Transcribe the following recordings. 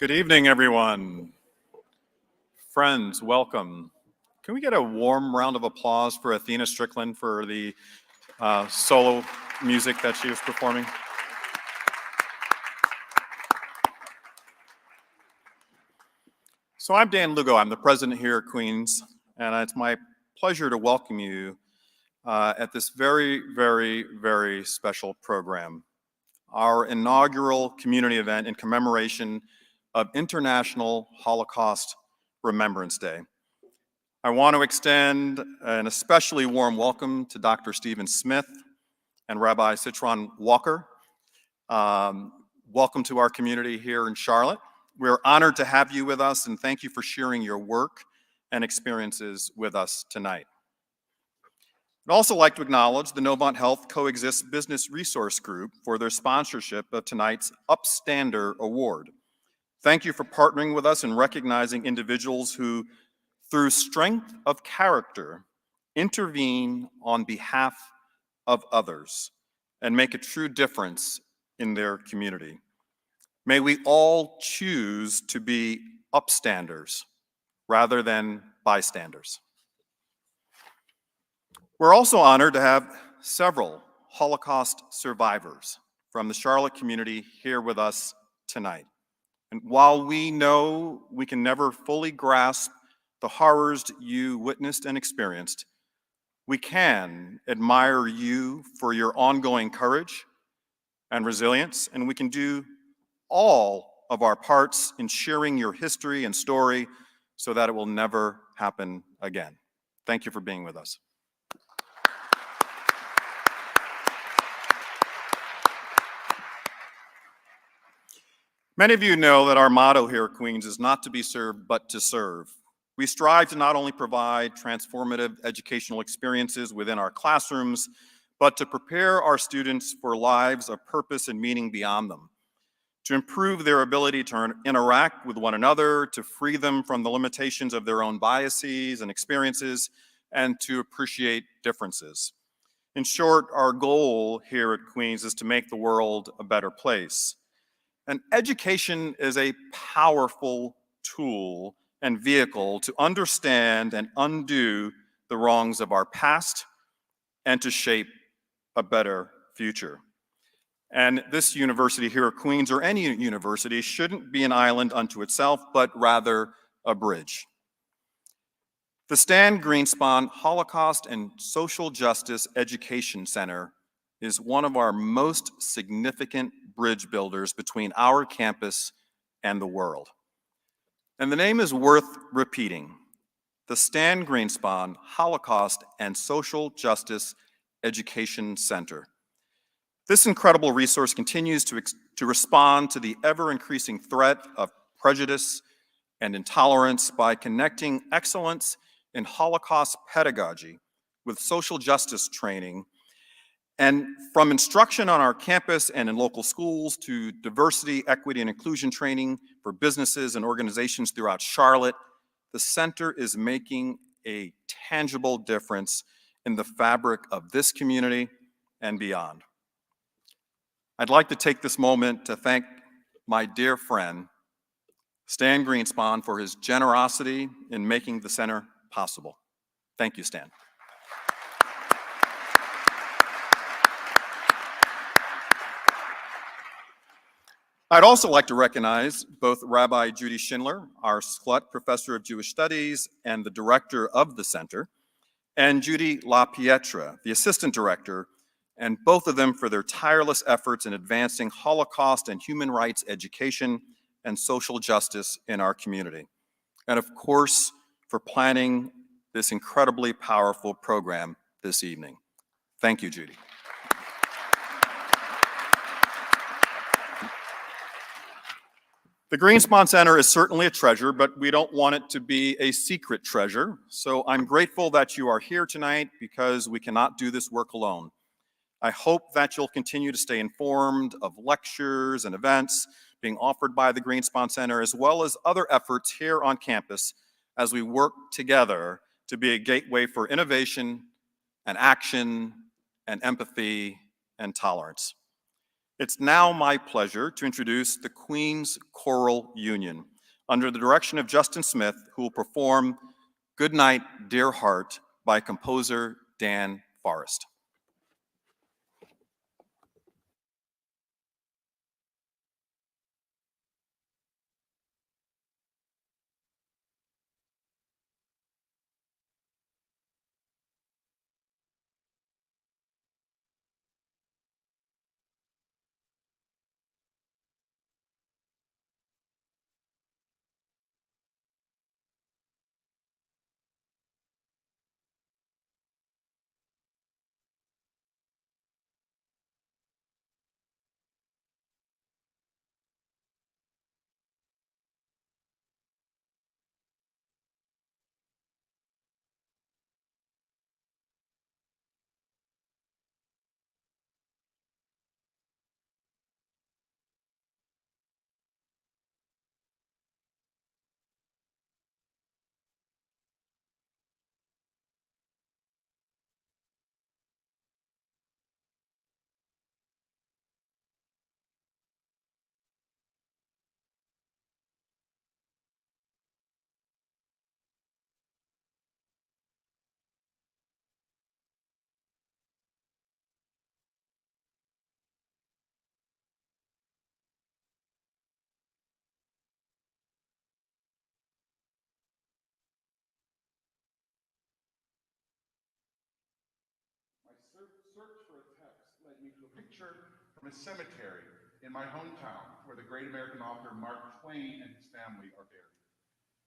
Good evening, everyone. Friends, welcome. Can we get a warm round of applause for Athena Strickland for the solo music that she was performing? So I'm Dan Lugo. I'm the president here at Queens, and it's my pleasure to welcome you at this very, very, very special program, our inaugural community event in commemoration of International Holocaust Remembrance Day. I want to extend an especially warm welcome to Dr. Stephen Smith and Rabbi Citron Walker. Welcome to our community here in Charlotte. We're honored to have you with us, and thank you for sharing your work and experiences with us tonight. I'd also like to acknowledge the Novant Health Coexist Business Resource Group for their sponsorship of tonight's Upstander Award. Thank you for partnering with us and recognizing individuals who, through strength of character, intervene on behalf of others and make a true difference in their community. May we all choose to be upstanders rather than bystanders. We're also honored to have several Holocaust survivors from the Charlotte community here with us tonight. And while we know we can never fully grasp the horrors you witnessed and experienced, we can admire you for your ongoing courage and resilience, and we can do all of our parts in sharing your history and story so that it will never happen again. Thank you for being with us. Many of you know that our motto here at Queens is not to be served, but to serve. We strive to not only provide transformative educational experiences within our classrooms, but to prepare our students for lives of purpose and meaning beyond them, to improve their ability to interact with one another, to free them from the limitations of their own biases and experiences, and to appreciate differences. In short, our goal here at Queens is to make the world a better place. And education is a powerful tool and vehicle to understand and undo the wrongs of our past and to shape a better future. And this university here at Queens, or any university, shouldn't be an island unto itself, but rather a bridge. The Stan Greenspon Holocaust and Social Justice Education Center is one of our most significant bridge builders between our campus and the world. And the name is worth repeating: the Stan Greenspon Holocaust and Social Justice Education Center. This incredible resource continues to respond to the ever-increasing threat of prejudice and intolerance by connecting excellence in Holocaust pedagogy with social justice training, and from instruction on our campus and in local schools to diversity, equity, and inclusion training for businesses and organizations throughout Charlotte, the center is making a tangible difference in the fabric of this community and beyond. I'd like to take this moment to thank my dear friend, Stan Greenspon, for his generosity in making the center possible. Thank you, Stan. I'd also like to recognize both Rabbi Judy Schindler, our Sklut Professor of Jewish Studies and the director of the center, and Judy LaPietra, the assistant director, and both of them for their tireless efforts in advancing Holocaust and human rights education and social justice in our community. And of course, for planning this incredibly powerful program this evening. Thank you, Judy. The Greenspon Center is certainly a treasure, but we don't want it to be a secret treasure. So I'm grateful that you are here tonight because we cannot do this work alone. I hope that you'll continue to stay informed of lectures and events being offered by the Greenspon Center, as well as other efforts here on campus as we work together to be a gateway for innovation and action and empathy and tolerance. It's now my pleasure to introduce the Queen's Choral Union under the direction of Justin Smith, who will perform Good Night, Dear Heart by composer Dan Forrest. Search for a text led me to a picture from a cemetery in my hometown where the great American author Mark Twain and his family are buried.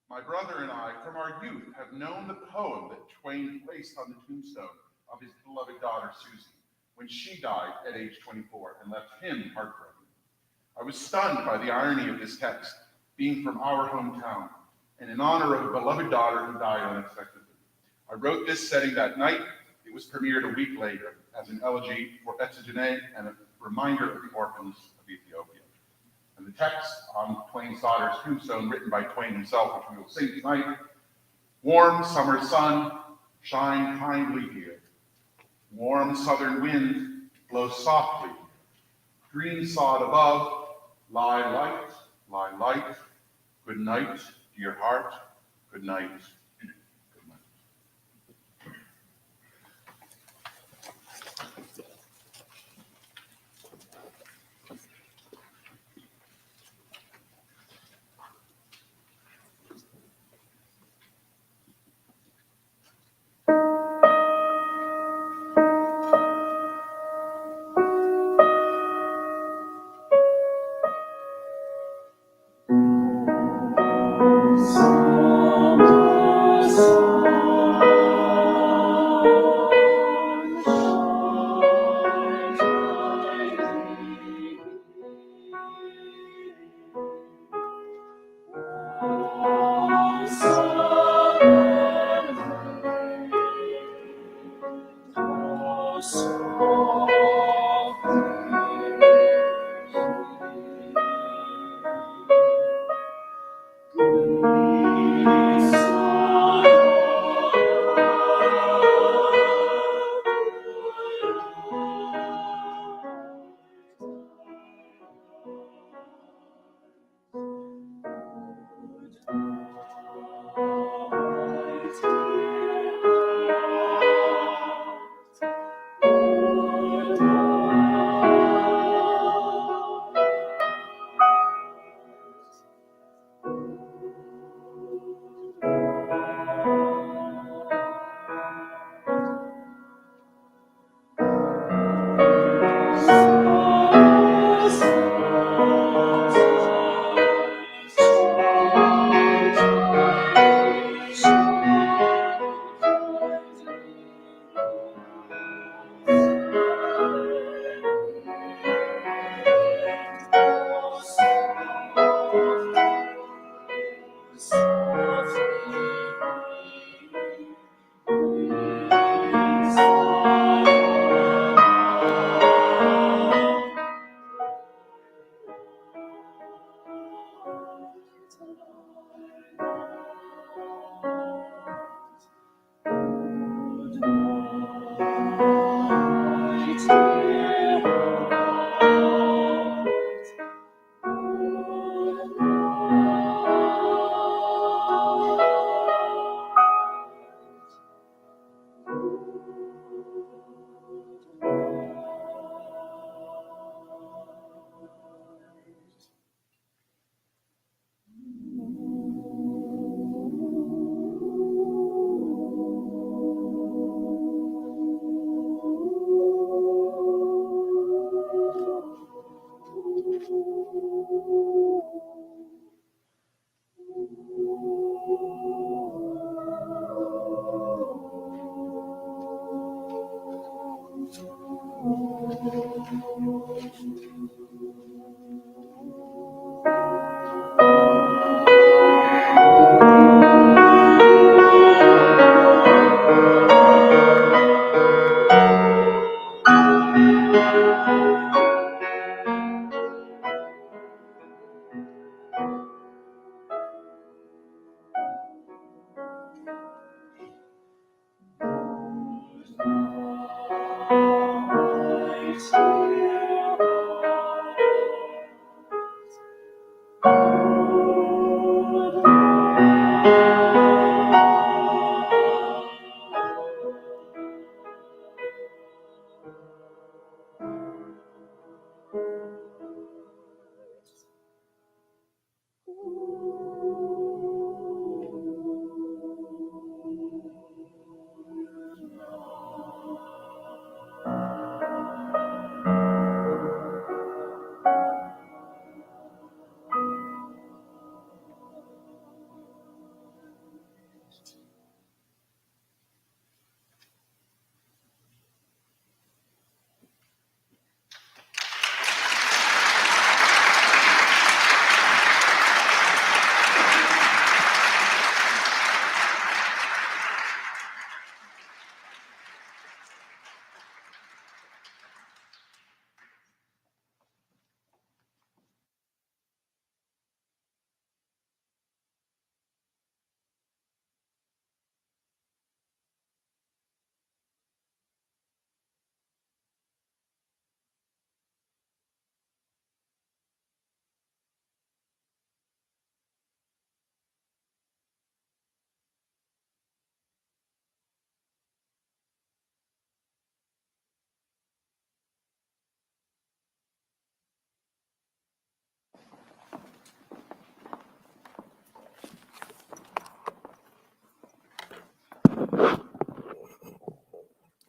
My brother and I, from our youth, have known the poem that Twain placed on the tombstone of his beloved daughter, Susie, when she died at age 24 and left him heartbroken. I was stunned by the irony of this text being from our hometown and in honor of a beloved daughter who died unexpectedly. I wrote this setting that night. It was premiered a week later as an elegy for Etzegene and a reminder of the orphans of Ethiopia. And the text on Twain's daughter's tombstone, written by Twain himself, which we will sing tonight: warm summer sun, shine kindly here. Warm southern wind, blow softly. Green sod above, lie light, lie light. Good night, dear heart, good night. Summer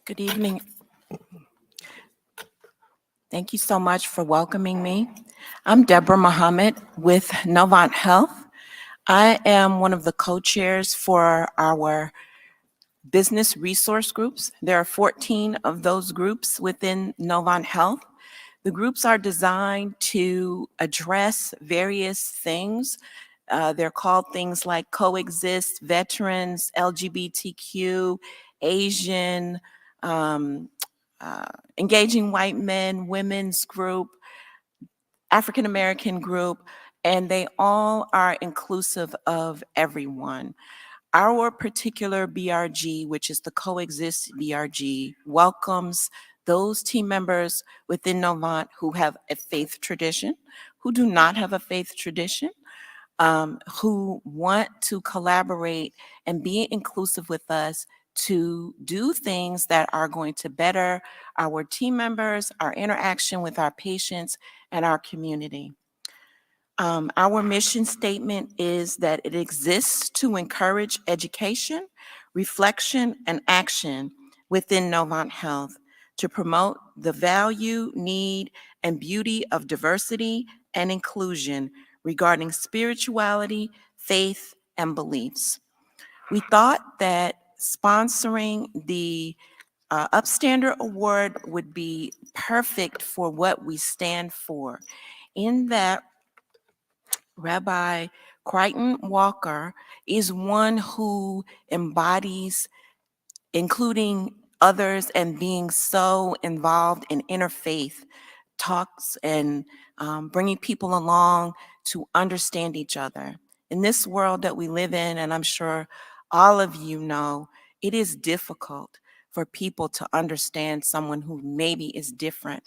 Good evening. Thank you so much for welcoming me. I'm Deborah Muhammad with Novant Health. I am one of the co-chairs for our business resource groups. There are 14 of those groups within Novant Health. The groups are designed to address various things. They're called things like coexist, veterans, LGBTQ, Asian, um, engaging white men, women's group, African American group, and they all are inclusive of everyone. Our particular BRG, which is the Coexist BRG, welcomes those team members within Novant who have a faith tradition, who do not have a faith tradition, who want to collaborate and be inclusive with us to do things that are going to better our team members, our interaction with our patients, and our community. Our mission statement is that it exists to encourage education, reflection, and action within Novant Health to promote the value, need, and beauty of diversity and inclusion regarding spirituality, faith, and beliefs. We thought that sponsoring the Upstander Award would be perfect for what we stand for, in that Rabbi Crichton Walker is one who embodies including others and being so involved in interfaith talks and bringing people along to understand each other. In this world that we live in, and I'm sure all of you know, it is difficult for people to understand someone who maybe is different.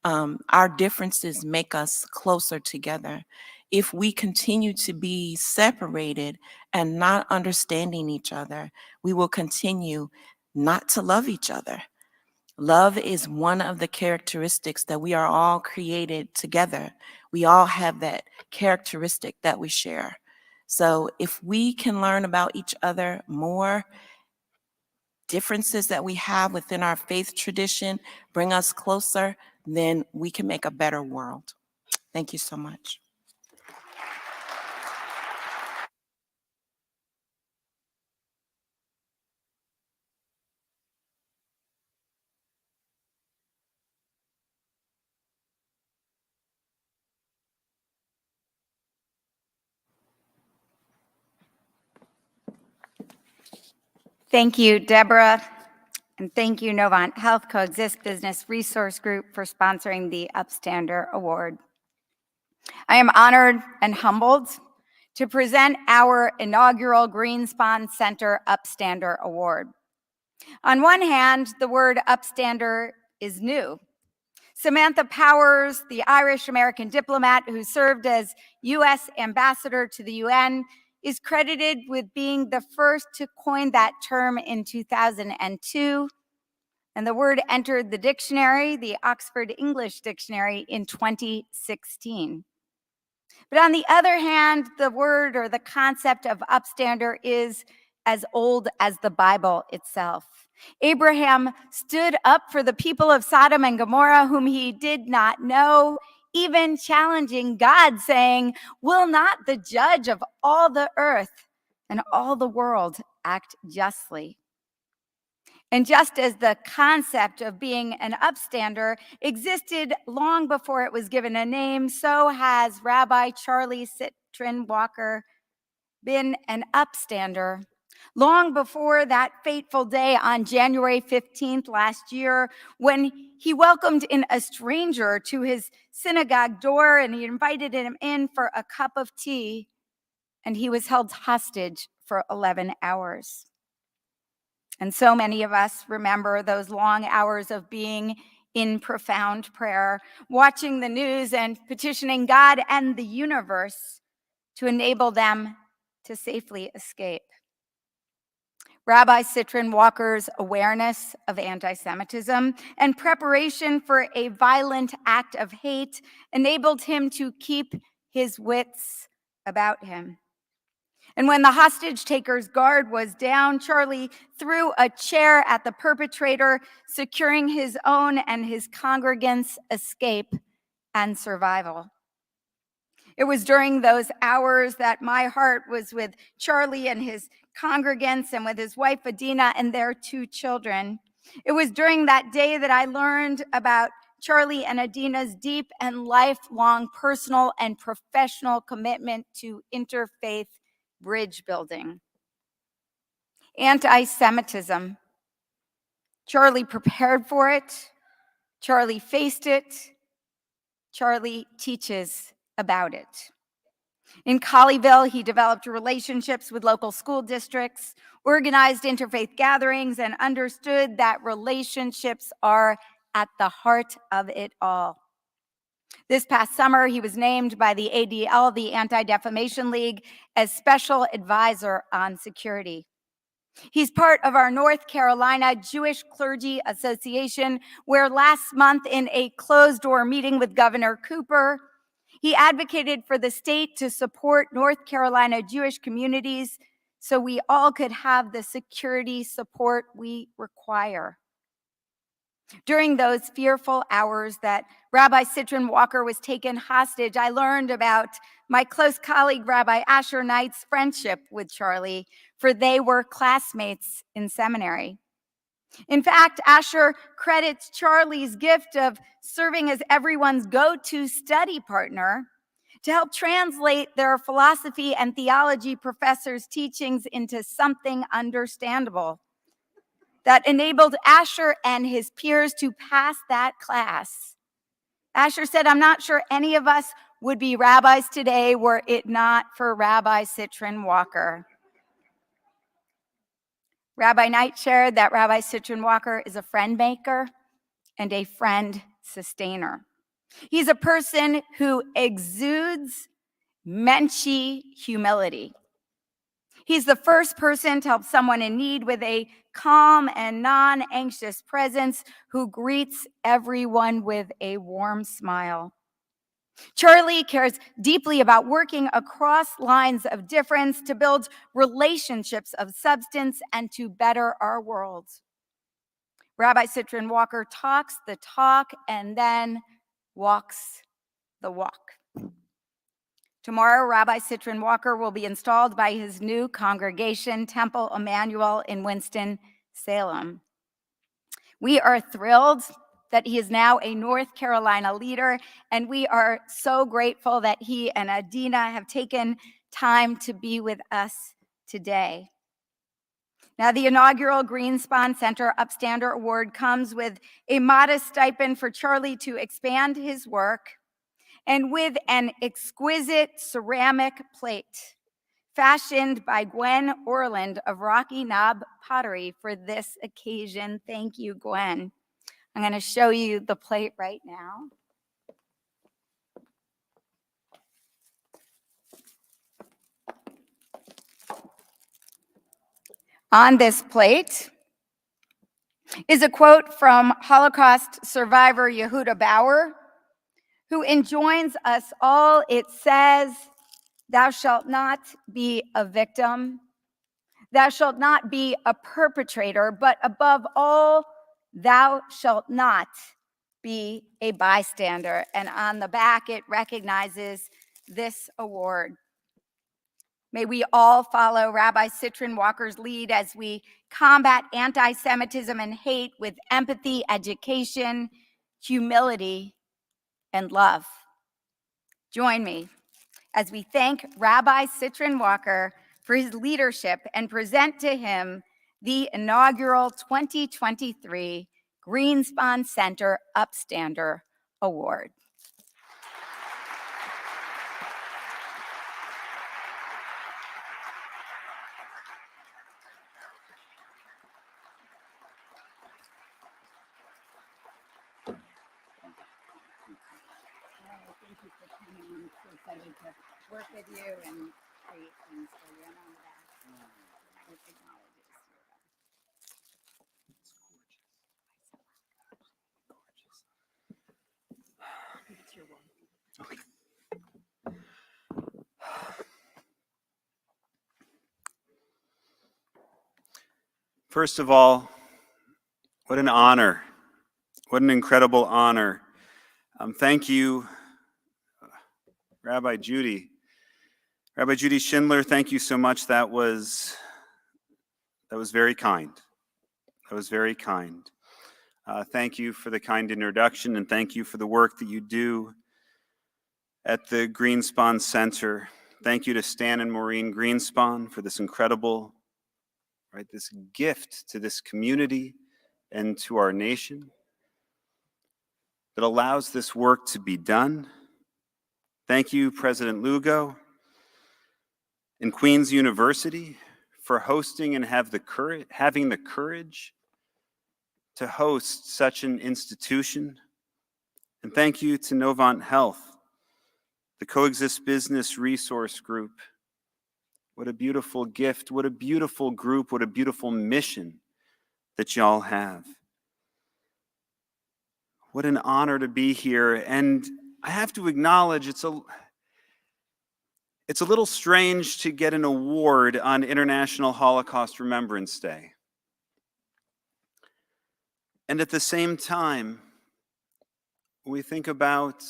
Our differences make us closer together. If we continue to be separated and not understanding each other, we will continue not to love each other. Love is one of the characteristics that we are all created together. We all have that characteristic that we share. So if we can learn about each other more, differences that we have within our faith tradition bring us closer, then we can make a better world. Thank you so much. Thank you, Deborah, and thank you, Novant Health Coexist Business Resource Group, for sponsoring the Upstander Award. I am honored and humbled to present our inaugural Greenspon Center Upstander Award. On one hand, the word upstander is new. Samantha Powers, the Irish-American diplomat who served as U.S. ambassador to the UN, is credited with being the first to coin that term in 2002, and the word entered the dictionary, the Oxford English Dictionary, in 2016. But on the other hand, the word or the concept of upstander is as old as the Bible itself. Abraham stood up for the people of Sodom and Gomorrah, whom he did not know, even challenging God, saying, "Will not the judge of all the earth and all the world act justly?" And just as the concept of being an upstander existed long before it was given a name, so has Rabbi Charlie Citrin Walker been an upstander long before that fateful day on January 15th last year, when he welcomed in a stranger to his synagogue door and he invited him in for a cup of tea, and he was held hostage for 11 hours. And so many of us remember those long hours of being in profound prayer, watching the news and petitioning God and the universe to enable them to safely escape. Rabbi Citrin Walker's awareness of anti-Semitism and preparation for a violent act of hate enabled him to keep his wits about him. And when the hostage taker's guard was down, Charlie threw a chair at the perpetrator, securing his own and his congregants' escape and survival. It was during those hours that my heart was with Charlie and his congregants and with his wife Adina and their 2 children. It was during that day that I learned about Charlie and Adina's deep and lifelong personal and professional commitment to interfaith bridge building. Anti-Semitism. Charlie prepared for it. Charlie faced it. Charlie teaches about it. In Colleyville, he developed relationships with local school districts, organized interfaith gatherings, and understood that relationships are at the heart of it all. This past summer, he was named by the ADL, the Anti-Defamation League, as Special Advisor on Security. He's part of our North Carolina Jewish Clergy Association, where last month in a closed-door meeting with Governor Cooper, he advocated for the state to support North Carolina Jewish communities so we all could have the security support we require. During those fearful hours that Rabbi Citrin Walker was taken hostage, I learned about my close colleague, Rabbi Asher Knight's friendship with Charlie, for they were classmates in seminary. In fact, Asher credits Charlie's gift of serving as everyone's go-to study partner to help translate their philosophy and theology professors' teachings into something understandable that enabled Asher and his peers to pass that class. Asher said, "I'm not sure any of us would be rabbis today were it not for Rabbi Citrin Walker." Rabbi Knight shared that Rabbi Citrin Walker is a friend maker and a friend sustainer. He's a person who exudes menschy humility. He's the first person to help someone in need with a calm and non-anxious presence who greets everyone with a warm smile. Charlie cares deeply about working across lines of difference to build relationships of substance and to better our world. Rabbi Citrin Walker talks the talk and then walks the walk. Tomorrow, Rabbi Citrin Walker will be installed by his new congregation, Temple Emmanuel in Winston-Salem. We are thrilled that he is now a North Carolina leader, and we are so grateful that he and Adina have taken time to be with us today. Now, the inaugural Greenspon Center Upstander Award comes with a modest stipend for Charlie to expand his work and with an exquisite ceramic plate fashioned by Gwen Orland of Rocky Knob Pottery for this occasion. Thank you, Gwen. I'm going to show you the plate right now. On this plate is a quote from Holocaust survivor Yehuda Bauer, who enjoins us all. It says, "Thou shalt not be a victim. Thou shalt not be a perpetrator, but above all, thou shalt not be a bystander." And on the back, it recognizes this award. May we all follow Rabbi Citron Walker's lead as we combat anti-Semitism and hate with empathy, education, humility, and love. Join me as we thank Rabbi Citron Walker for his leadership and present to him the inaugural 2023 Greenspon Center Upstander Award. Thank you for coming. I'm so excited to work with you and create things for you. And on the back, it acknowledges you. It's your one. Okay. First of all, what an honor. What an incredible honor. Thank you, Rabbi Judy. Rabbi Judy Schindler, thank you so much. That was very kind. That was very kind. Thank you for the kind introduction, and thank you for the work that you do at the Greenspon Center. Thank you to Stan and Maureen Greenspon for this incredible, this gift to this community and to our nation that allows this work to be done. Thank you, President Lugo and Queen's University, for hosting and having the courage to host such an institution. And thank you to Novant Health, the Coexist Business Resource Group. What a beautiful gift, what a beautiful group, what a beautiful mission that y'all have. What an honor to be here. And I have to acknowledge it's a little strange to get an award on International Holocaust Remembrance Day. And at the same time, when we think about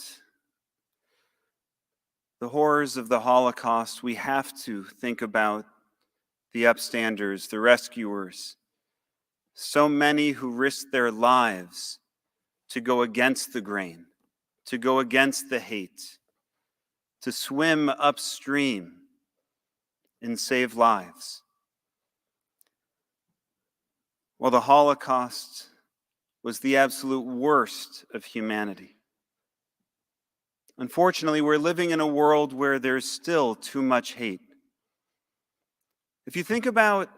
the horrors of the Holocaust, we have to think about the upstanders, the rescuers, so many who risked their lives to go against the grain, to go against the hate, to swim upstream and save lives. While the Holocaust was the absolute worst of humanity, unfortunately, we're living in a world where there's still too much hate. If you think about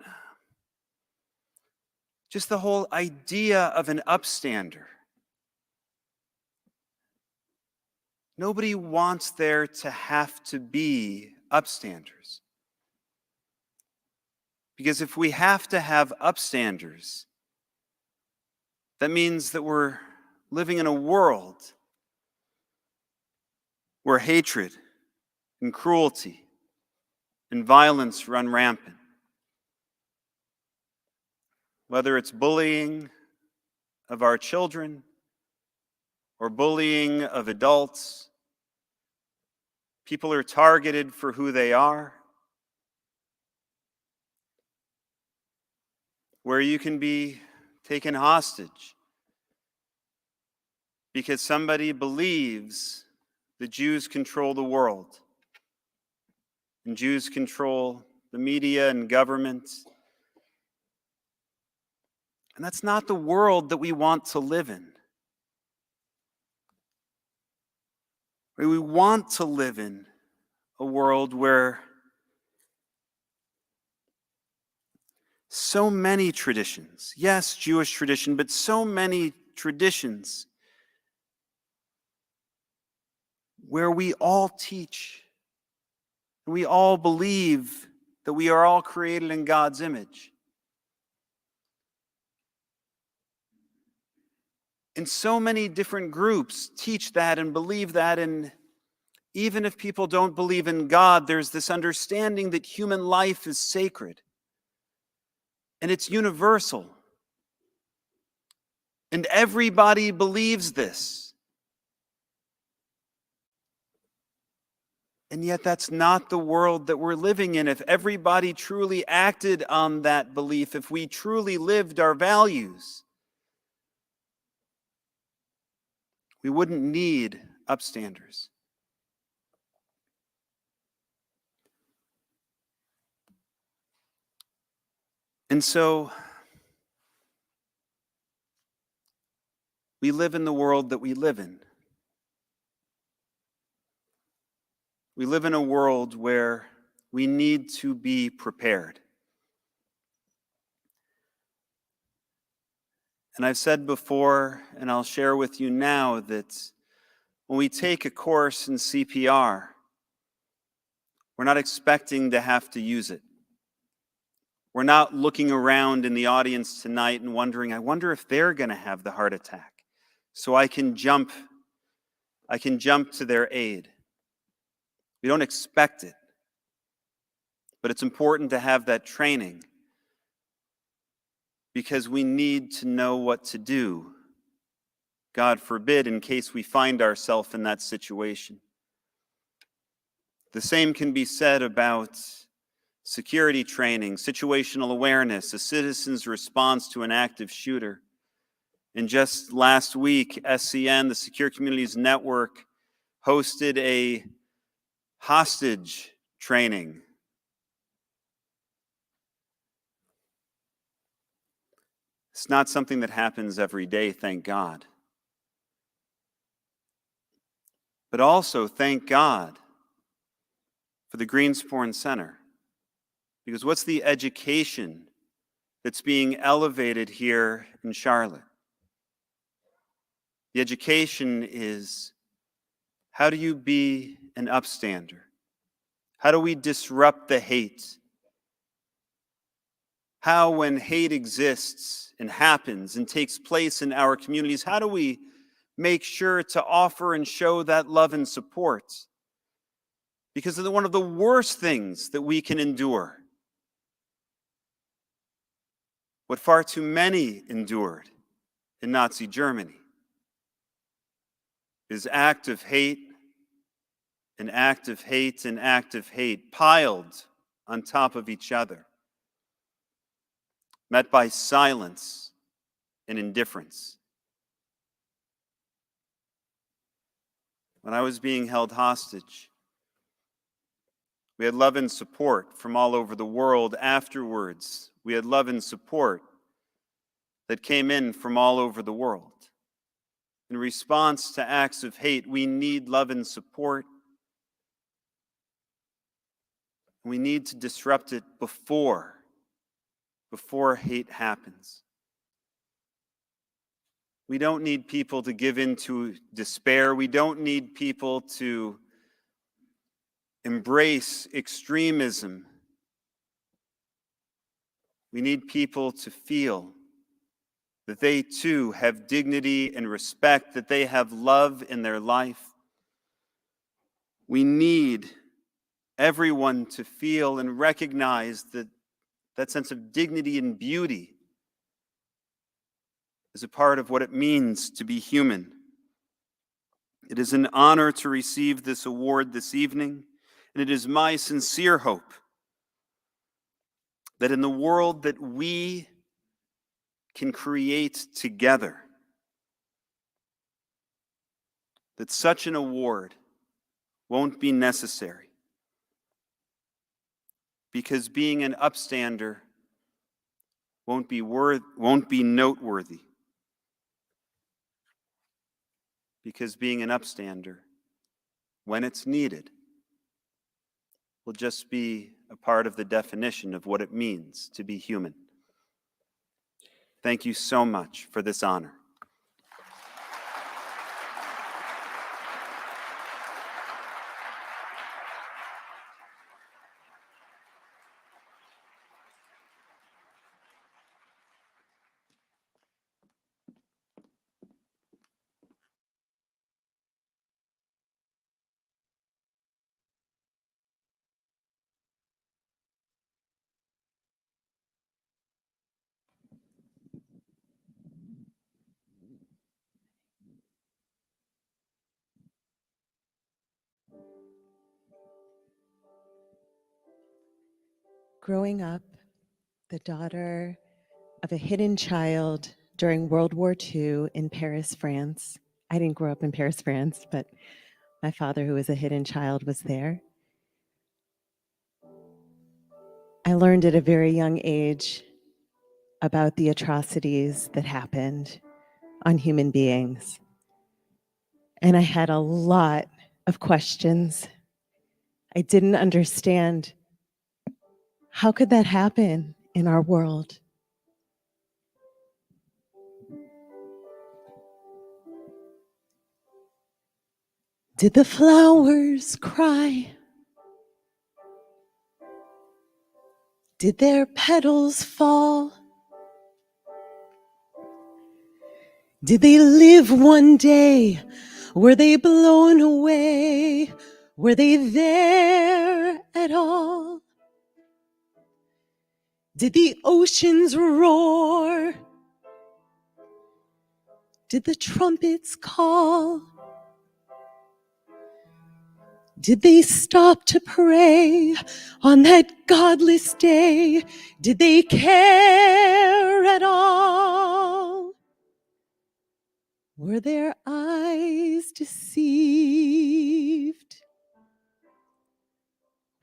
just the whole idea of an upstander, nobody wants there to have to be upstanders. Because if we have to have upstanders, that means that we're living in a world where hatred and cruelty and violence run rampant. Whether it's bullying of our children or bullying of adults, people are targeted for who they are. Where you can be taken hostage because somebody believes the Jews control the world and Jews control the media and government And that's not the world that we want to live in. We want to live in a world where so many traditions, yes, Jewish tradition, but so many traditions where we all teach and we all believe that we are all created in God's image. And so many different groups teach that and believe that, and even if people don't believe in God, there's this understanding that human life is sacred and it's universal. And everybody believes this. And yet that's not the world that we're living in. If everybody truly acted on that belief, if we truly lived our values, we wouldn't need upstanders. And so we live in the world that we live in. We live in a world where we need to be prepared. And I've said before, and I'll share with you now, that when we take a course in CPR, we're not expecting to have to use it. We're not looking around in the audience tonight and wondering, I wonder if they're going to have the heart attack, so I can jump to their aid. We don't expect it. But it's important to have that training because we need to know what to do, God forbid, in case we find ourselves in that situation. The same can be said about security training, situational awareness, a citizen's response to an active shooter. And just last week, SCN, the Secure Communities Network, hosted a hostage training. It's not something that happens every day, thank God. But also, thank God for the Greensporn Center. Because what's the education that's being elevated here in Charlotte? The education is, how do you be an upstander? How do we disrupt the hate? How, when hate exists and happens and takes place in our communities, how do we make sure to offer and show that love and support? Because one of the worst things that we can endure, what far too many endured in Nazi Germany, is act of hate, an act of hate, an act of hate, piled on top of each other, met by silence and indifference. When I was being held hostage, we had love and support from all over the world. Afterwards, we had love and support that came in from all over the world. In response to acts of hate, we need love and support. We need to disrupt it before hate happens. We don't need people to give in to despair. We don't need people to embrace extremism. We need people to feel that they too have dignity and respect, that they have love in their life. We need everyone to feel and recognize that sense of dignity and beauty is a part of what it means to be human. It is an honor to receive this award this evening, and it is my sincere hope that in the world that we can create together, that such an award won't be necessary. Because being an upstander won't be noteworthy. Because being an upstander, when it's needed, will just be a part of the definition of what it means to be human. Thank you so much for this honor. Growing up, the daughter of a hidden child during World War II in Paris, France. I didn't grow up in Paris, France, but my father, who was a hidden child, was there. I learned at a very young age about the atrocities that happened on human beings. And I had a lot of questions. I didn't understand, how could that happen in our world? Did the flowers cry? Did their petals fall? Did they live one day? Were they blown away? Were they there at all? Did the oceans roar? Did the trumpets call? Did they stop to pray on that godless day? Did they care at all? Were their eyes deceived?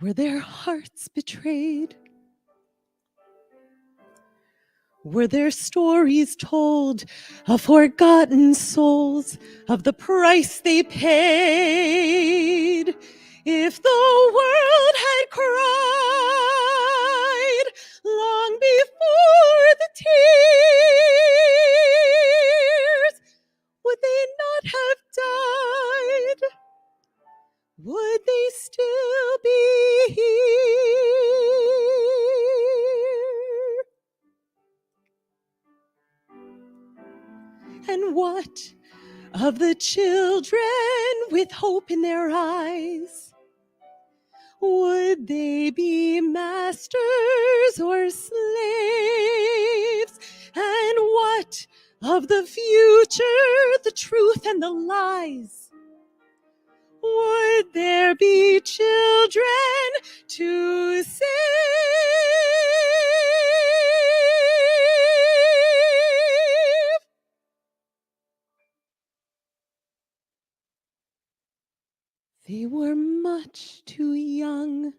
Were their hearts betrayed? Were their stories told of forgotten souls, of the price they paid? If the world had cried long before the tears, would they not have died? Would they still be here? And what of the children with hope in their eyes? Would they be masters or slaves? And what of the future, the truth and the lies? Would there be children to save? They were much too young.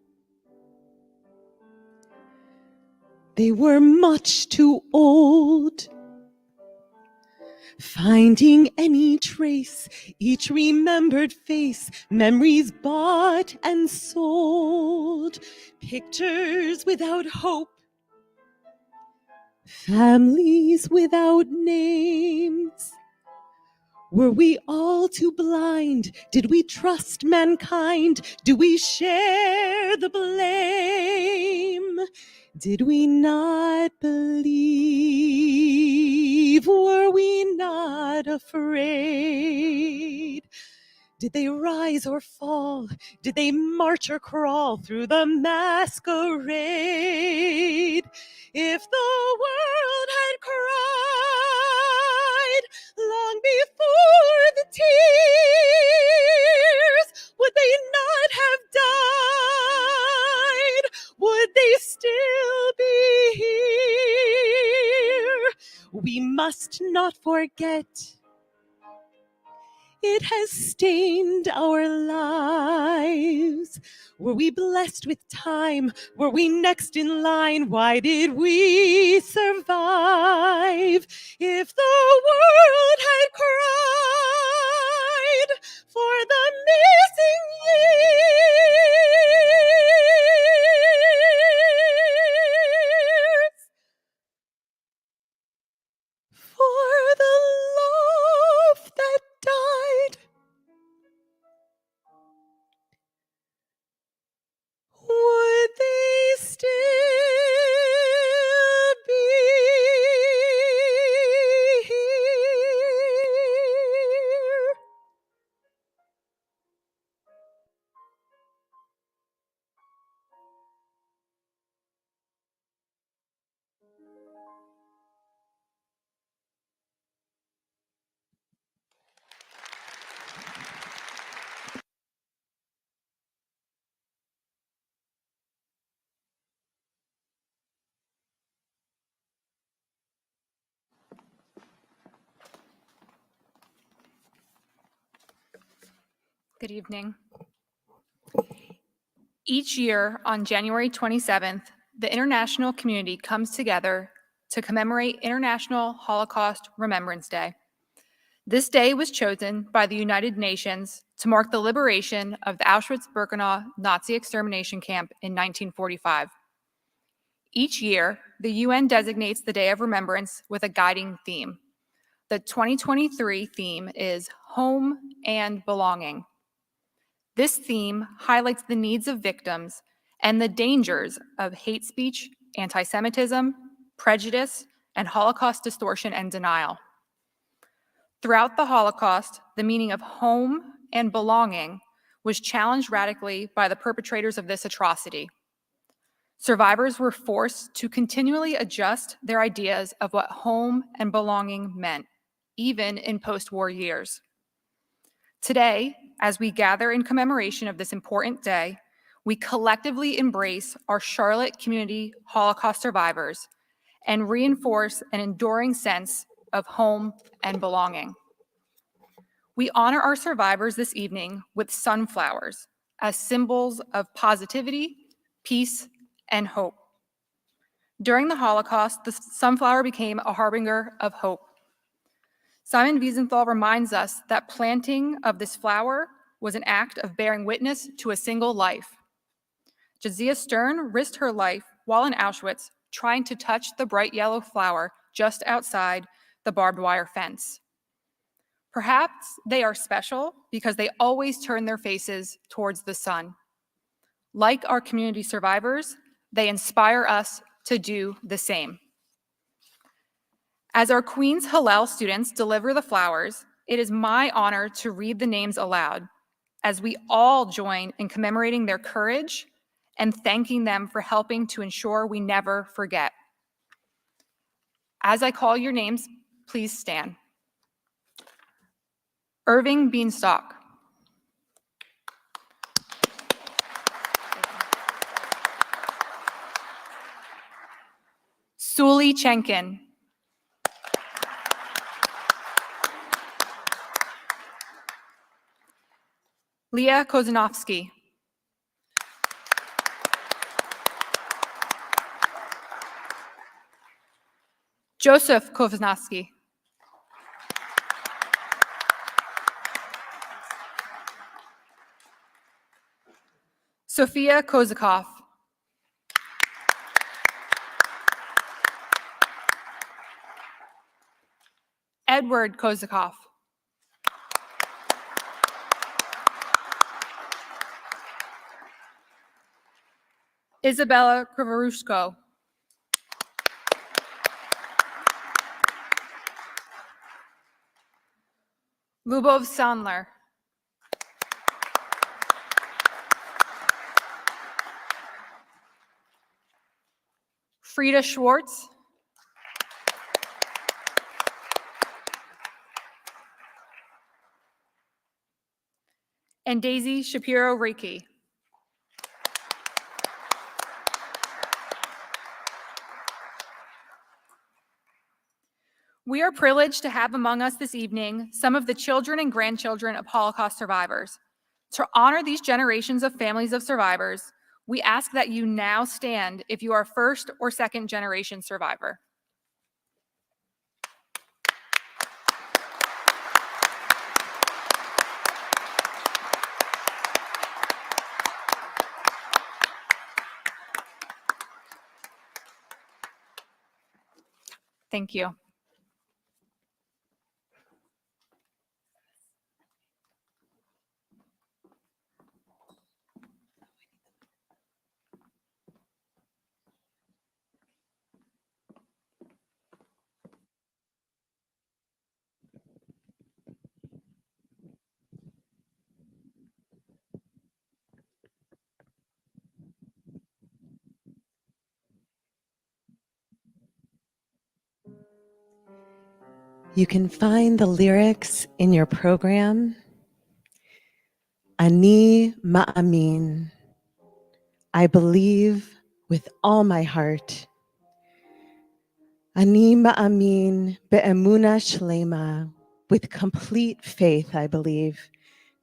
They were much too old. Finding any trace, each remembered face, memories bought and sold, pictures without hope, families without names. Were we all too blind? Did we trust mankind? Do we share the blame? Did we not believe? Were we not afraid? Did they rise or fall? Did they march or crawl through the masquerade? If the world had cried long before the tears, would they not have died? Would they still be here? We must not forget. it has stained our lives. Were we blessed with time? Were we next in line? Why did we survive? If the world had cried for the missing years, for the love that died, would they still be here? Good evening. Each year on January 27th, the international community comes together to commemorate International Holocaust Remembrance Day. This day was chosen by the United Nations to mark the liberation of the Auschwitz-Birkenau Nazi extermination camp in 1945. Each year, the UN designates the Day of Remembrance with a guiding theme. The 2023 theme is Home and Belonging. This theme highlights the needs of victims and the dangers of hate speech, anti-Semitism, prejudice, and Holocaust distortion and denial. Throughout the Holocaust, the meaning of home and belonging was challenged radically by the perpetrators of this atrocity. Survivors were forced to continually adjust their ideas of what home and belonging meant, even in post-war years. Today, as we gather in commemoration of this important day, we collectively embrace our Charlotte community Holocaust survivors and reinforce an enduring sense of home and belonging. We honor our survivors this evening with sunflowers as symbols of positivity, peace, and hope. During the Holocaust, the sunflower became a harbinger of hope. Simon Wiesenthal reminds us that planting of this flower was an act of bearing witness to a single life. Jazia Stern risked her life while in Auschwitz trying to touch the bright yellow flower just outside the barbed wire fence. Perhaps they are special because they always turn their faces towards the sun. Like our community survivors, they inspire us to do the same. As our Queens Hillel students deliver the flowers, it is my honor to read the names aloud as we all join in commemorating their courage and thanking them for helping to ensure we never forget. As I call your names, please stand. Irving Beanstalk. Suli Chenkin. Leah Kozanovsky. Joseph Kozanovsky. Sophia Kozakov. Edward Kozakov. Isabella Krivorushko. Lubov Sandler. Frida Schwartz. And Daisy Shapiro-Reiki. We are privileged to have among us this evening some of the children and grandchildren of Holocaust survivors. To honor these generations of families of survivors, we ask that you now stand if you are first or second generation survivor. Thank you. You can find the lyrics in your program. Ani ma'amin. I believe with all my heart. Ani ma'amin be'emuna shlema. With complete faith, I believe.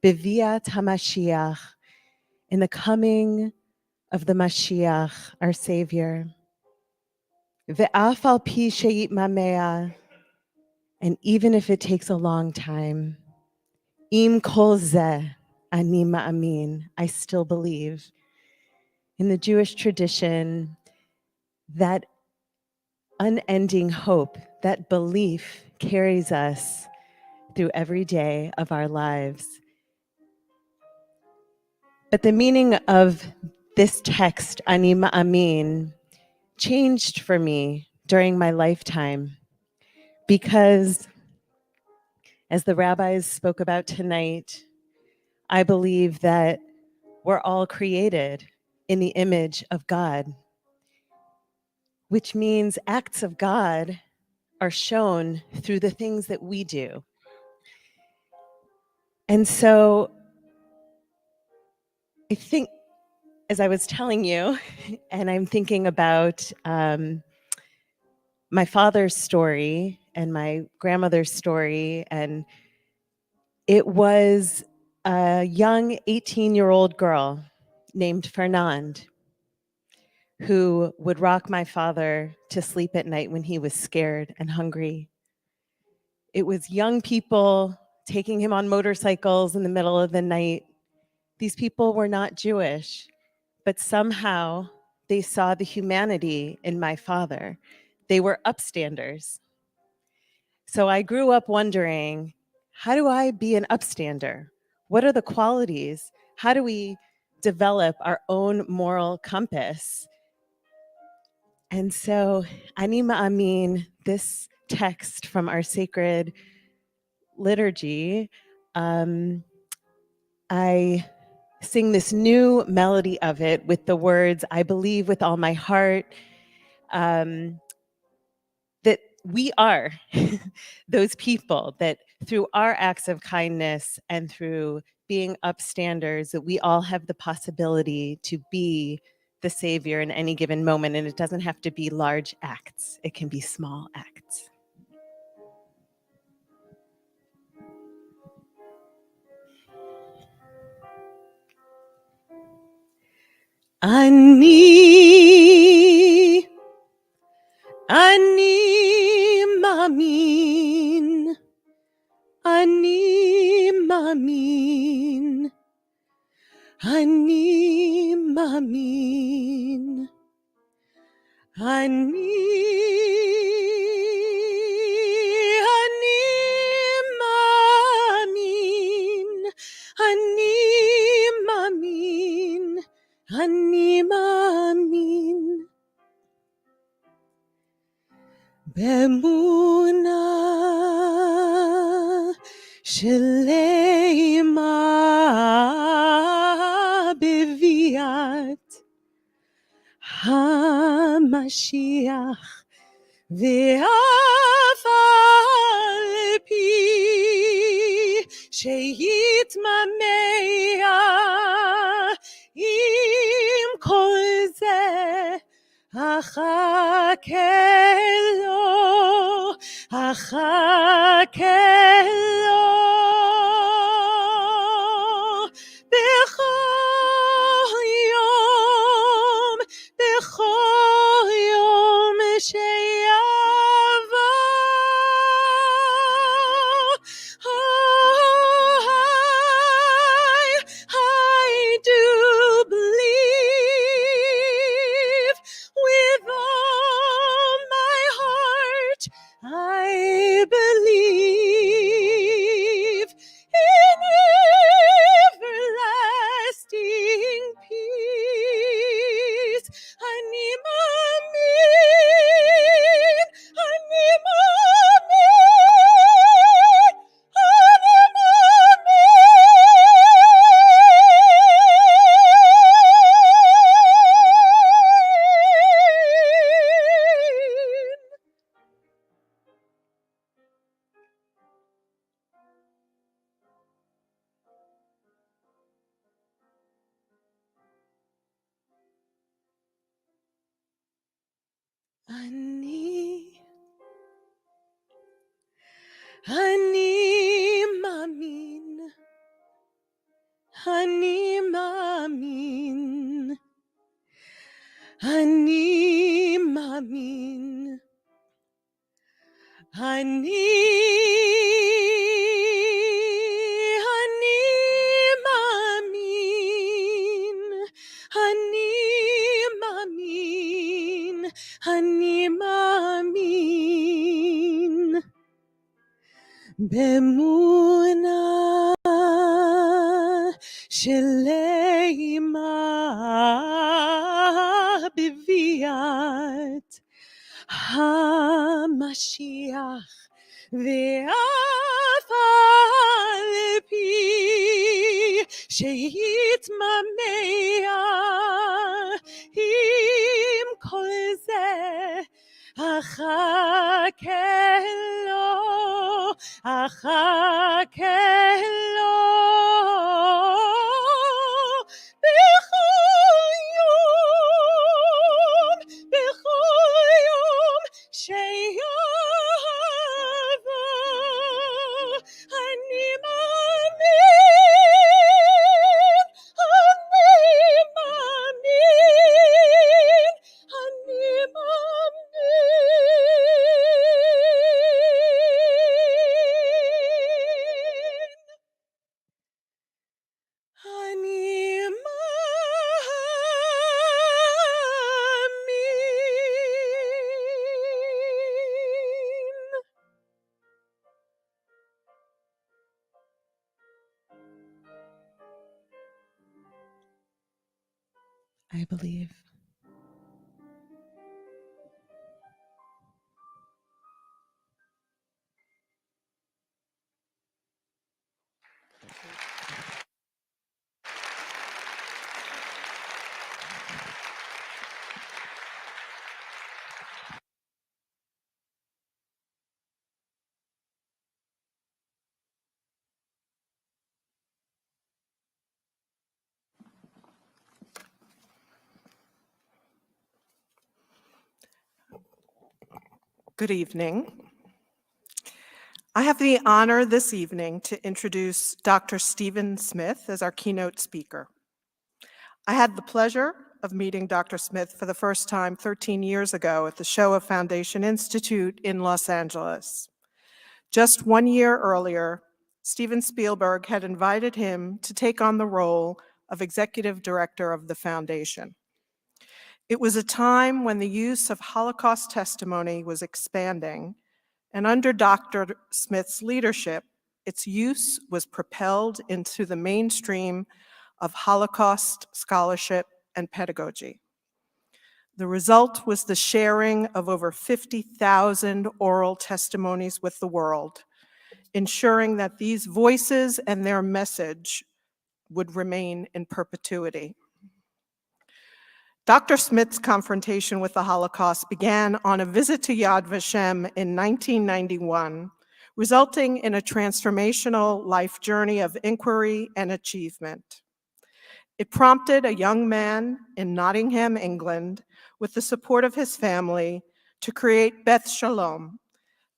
Beviat HaMashiach. In the coming of the Mashiach, our Savior. Ve'af al pi she'yitmamea. And even if it takes a long time, im kol zeh ani ma'amin, I still believe. In the Jewish tradition, that unending hope, that belief carries us through every day of our lives. But the meaning of this text, ani ma'amin, changed for me during my lifetime because, as the rabbis spoke about tonight, I believe that we're all created in the image of God, which means acts of God are shown through the things that we do. And so I think, as I was telling you, and I'm thinking about my father's story and my grandmother's story, and it was a young 18-year-old girl named Fernand who would rock my father to sleep at night when he was scared and hungry. It was young people taking him on motorcycles in the middle of the night. These people were not Jewish, but somehow they saw the humanity in my father. They were upstanders. So I grew up wondering, how do I be an upstander? What are the qualities? How do we develop our own moral compass? And so, Ani Ma'amin, this text from our sacred liturgy, I sing this new melody of it with the words, I believe with all my heart, that we are those people that through our acts of kindness and through being upstanders, that we all have the possibility to be the savior in any given moment. And it doesn't have to be large acts. It can be small acts. Ani mamin, ani mamin, ani mamin, ani mamin, ani mamin, ani mamin. Bemuna shlema beviat HaMashiach ve'af al pi she'yitmamea im kol zeh אחכה לו, אחכה בכל יום, בכל יום שיבוא. I do believe with all my heart. I believe in everlasting peace. Ani maamin, ani maamin, ani maamin. אני מאמין, אני מאמין, אני מאמין, אני מאמין, אני מאמין, אני מאמין. באמונה שלמה בביאת המשיח, ואף על פי שיתממע עם כל זה, אחכה לו, אחכה לו בכל יום, בכל יום שיבוא. אני מאמין, אני מאמין, אני מאמין, אני מאמין. I believe. Good evening. I have the honor this evening to introduce Dr. Stephen Smith as our keynote speaker. I had the pleasure of meeting Dr. Smith for the first time 13 years ago at the Shoah Foundation Institute in Los Angeles. Just 1 year earlier, Steven Spielberg had invited him to take on the role of executive director of the foundation. It was a time when the use of Holocaust testimony was expanding, and under Dr. Smith's leadership, its use was propelled into the mainstream of Holocaust scholarship and pedagogy. The result was the sharing of over 50,000 oral testimonies with the world, ensuring that these voices and their message would remain in perpetuity. Dr. Smith's confrontation with the Holocaust began on a visit to Yad Vashem in 1991, resulting in a transformational life journey of inquiry and achievement. It prompted a young man in Nottingham, England, with the support of his family, to create Beth Shalom,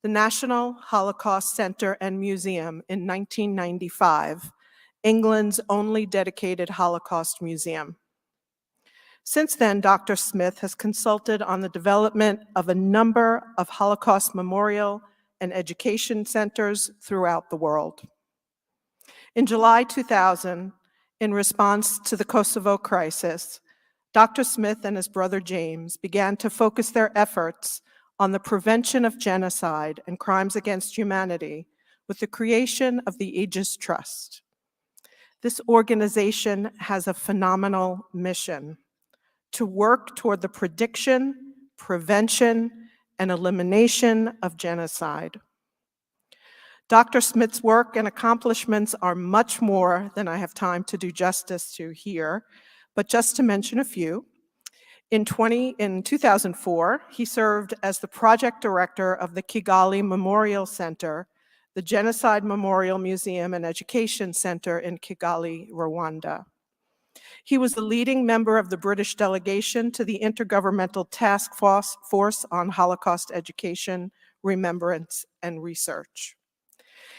the National Holocaust Center and Museum in 1995, England's only dedicated Holocaust museum. Since then, Dr. Smith has consulted on the development of a number of Holocaust memorial and education centers throughout the world. In July 2000, in response to the Kosovo crisis, Dr. Smith and his brother James began to focus their efforts on the prevention of genocide and crimes against humanity with the creation of the Aegis Trust. This organization has a phenomenal mission: to work toward the prediction, prevention, and elimination of genocide. Dr. Smith's work and accomplishments are much more than I have time to do justice to here, but just to mention a few. In 2004, he served as the project director of the Kigali Memorial Center, the Genocide Memorial Museum and Education Center in Kigali, Rwanda. He was the leading member of the British delegation to the Intergovernmental Task Force on Holocaust Education, Remembrance, and Research.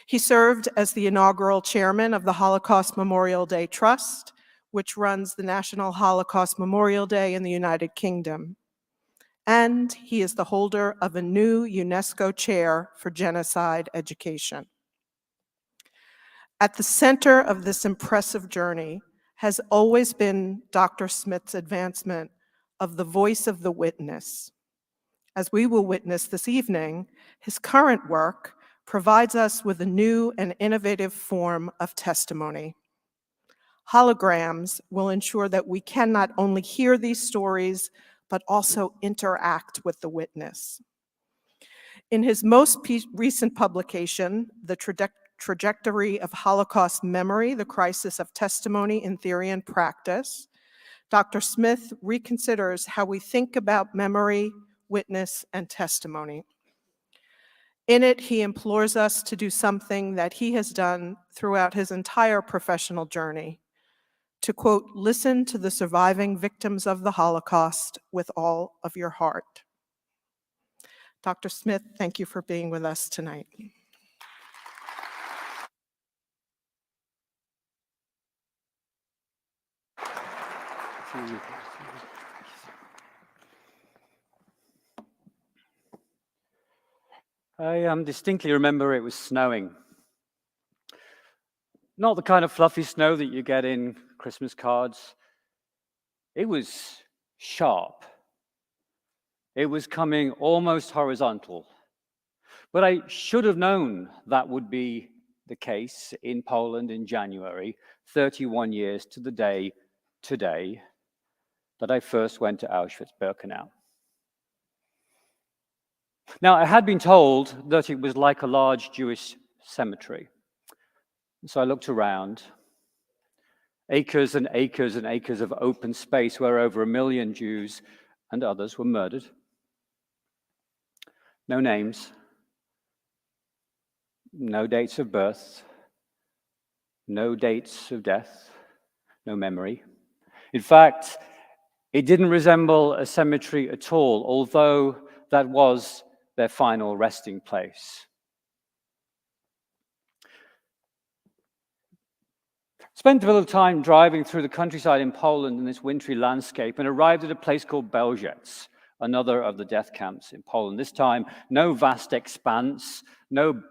He served as the inaugural chairman of the Holocaust Memorial Day Trust, which runs the National Holocaust Memorial Day in the United Kingdom. And he is the holder of a new UNESCO chair for genocide education. At the center of this impressive journey has always been Dr. Smith's advancement of the voice of the witness. As we will witness this evening, his current work provides us with a new and innovative form of testimony. Holograms will ensure that we can not only hear these stories, but also interact with the witness. In his most recent publication, The Trajectory of Holocaust Memory, The Crisis of Testimony in Theory and Practice, Dr. Smith reconsiders how we think about memory, witness, and testimony. In it, he implores us to do something that he has done throughout his entire professional journey, to, quote, listen to the surviving victims of the Holocaust with all of your heart. Dr. Smith, thank you for being with us tonight. I distinctly remember it was snowing. Not the kind of fluffy snow that you get in Christmas cards. It was sharp. It was coming almost horizontal. But I should have known that would be the case in Poland in January, 31 years to the day today that I first went to Auschwitz-Birkenau. Now, I had been told that it was like a large Jewish cemetery. So I looked around. Acres and acres and acres of open space where over 1 million Jews and others were murdered. No names, no dates of birth, no dates of death, no memory. In fact, it didn't resemble a cemetery at all, although that was their final resting place. Spent a little time driving through the countryside in Poland in this wintry landscape and arrived at a place called Belzec, another of the death camps in Poland. This time, no vast expanse, no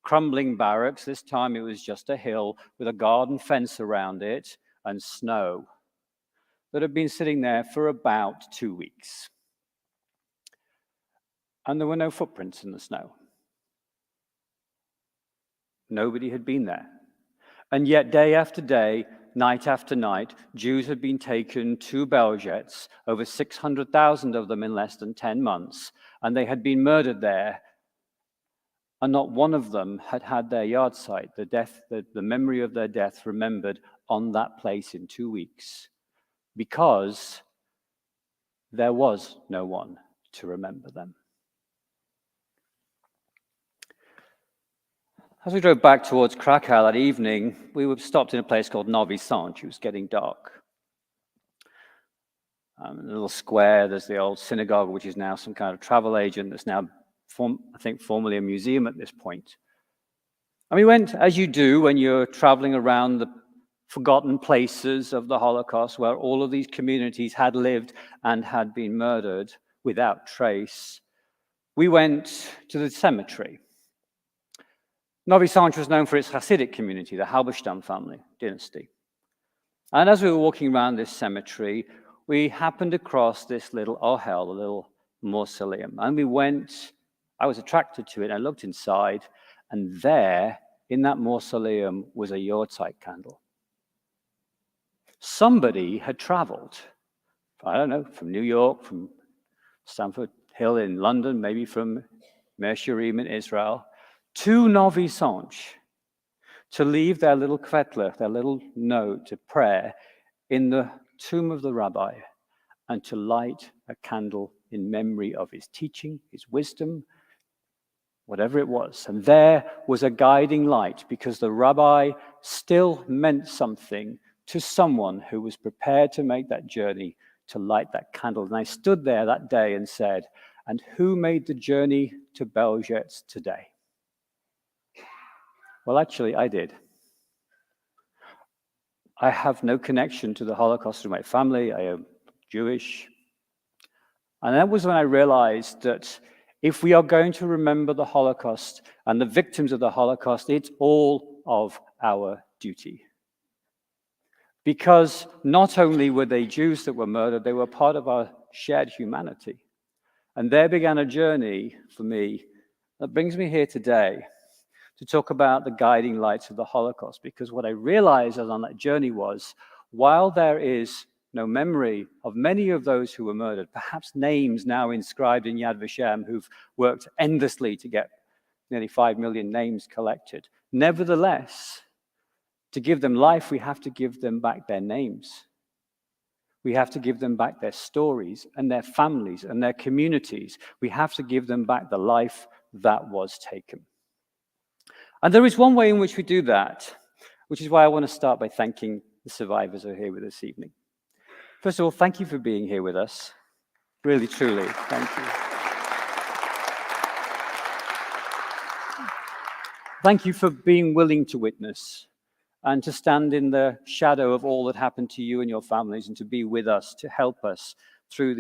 crumbling barracks. This time it was just a hill with a garden fence around it and snow that had been sitting there for about 2 weeks. And there were no footprints in the snow. Nobody had been there. And yet, day after day, night after night, Jews had been taken to Belzec, over 600,000 of them in less than 10 months, and they had been murdered there. And not one of them had had their yard site, the memory of their death remembered on that place in 2 weeks, because there was no one to remember them. As we drove back towards Krakow that evening, we were stopped in a place called Nowy Sącz. It was getting dark. In a little square, there's the old synagogue, which is now some kind of travel agent that's now I think formerly a museum at this point. And we went, as you do when you're traveling around the forgotten places of the Holocaust, where all of these communities had lived and had been murdered without trace. We went to the cemetery. Novi Sad was known for its Hasidic community, the Halberstam family dynasty. And as we were walking around this cemetery, we happened across this little ohel, a little mausoleum. And I was attracted to it. I looked inside, and there, in that mausoleum, was a Yahrzeit candle. Somebody had traveled, I don't know, from New York, from Stamford Hill in London, maybe from Meir Sharim in Israel, to Novi Sad to leave their little kvetler, their little note to prayer in the tomb of the rabbi, and to light a candle in memory of his teaching, his wisdom, whatever it was. And there was a guiding light, because the rabbi still meant something to someone who was prepared to make that journey to light that candle. And I stood there that day and said, and who made the journey to Belzec today? Well, actually, I did. I have no connection to the Holocaust through my family. I am Jewish. And that was when I realized that if we are going to remember the Holocaust and the victims of the Holocaust, it's all of our duty. Because not only were they Jews that were murdered, they were part of our shared humanity. And there began a journey for me that brings me here today to talk about the guiding lights of the Holocaust. Because what I realized on that journey was, while there is no memory of many of those who were murdered, perhaps names now inscribed in Yad Vashem who've worked endlessly to get nearly 5 million names collected. Nevertheless, to give them life, we have to give them back their names. We have to give them back their stories and their families and their communities. We have to give them back the life that was taken. And there is one way in which we do that, which is why I want to start by thanking the survivors who are here with us this evening. First of all, thank you for being here with us. Really, truly, thank you. Thank you for being willing to witness and to stand in the shadow of all that happened to you and your families, and to be with us, to help us through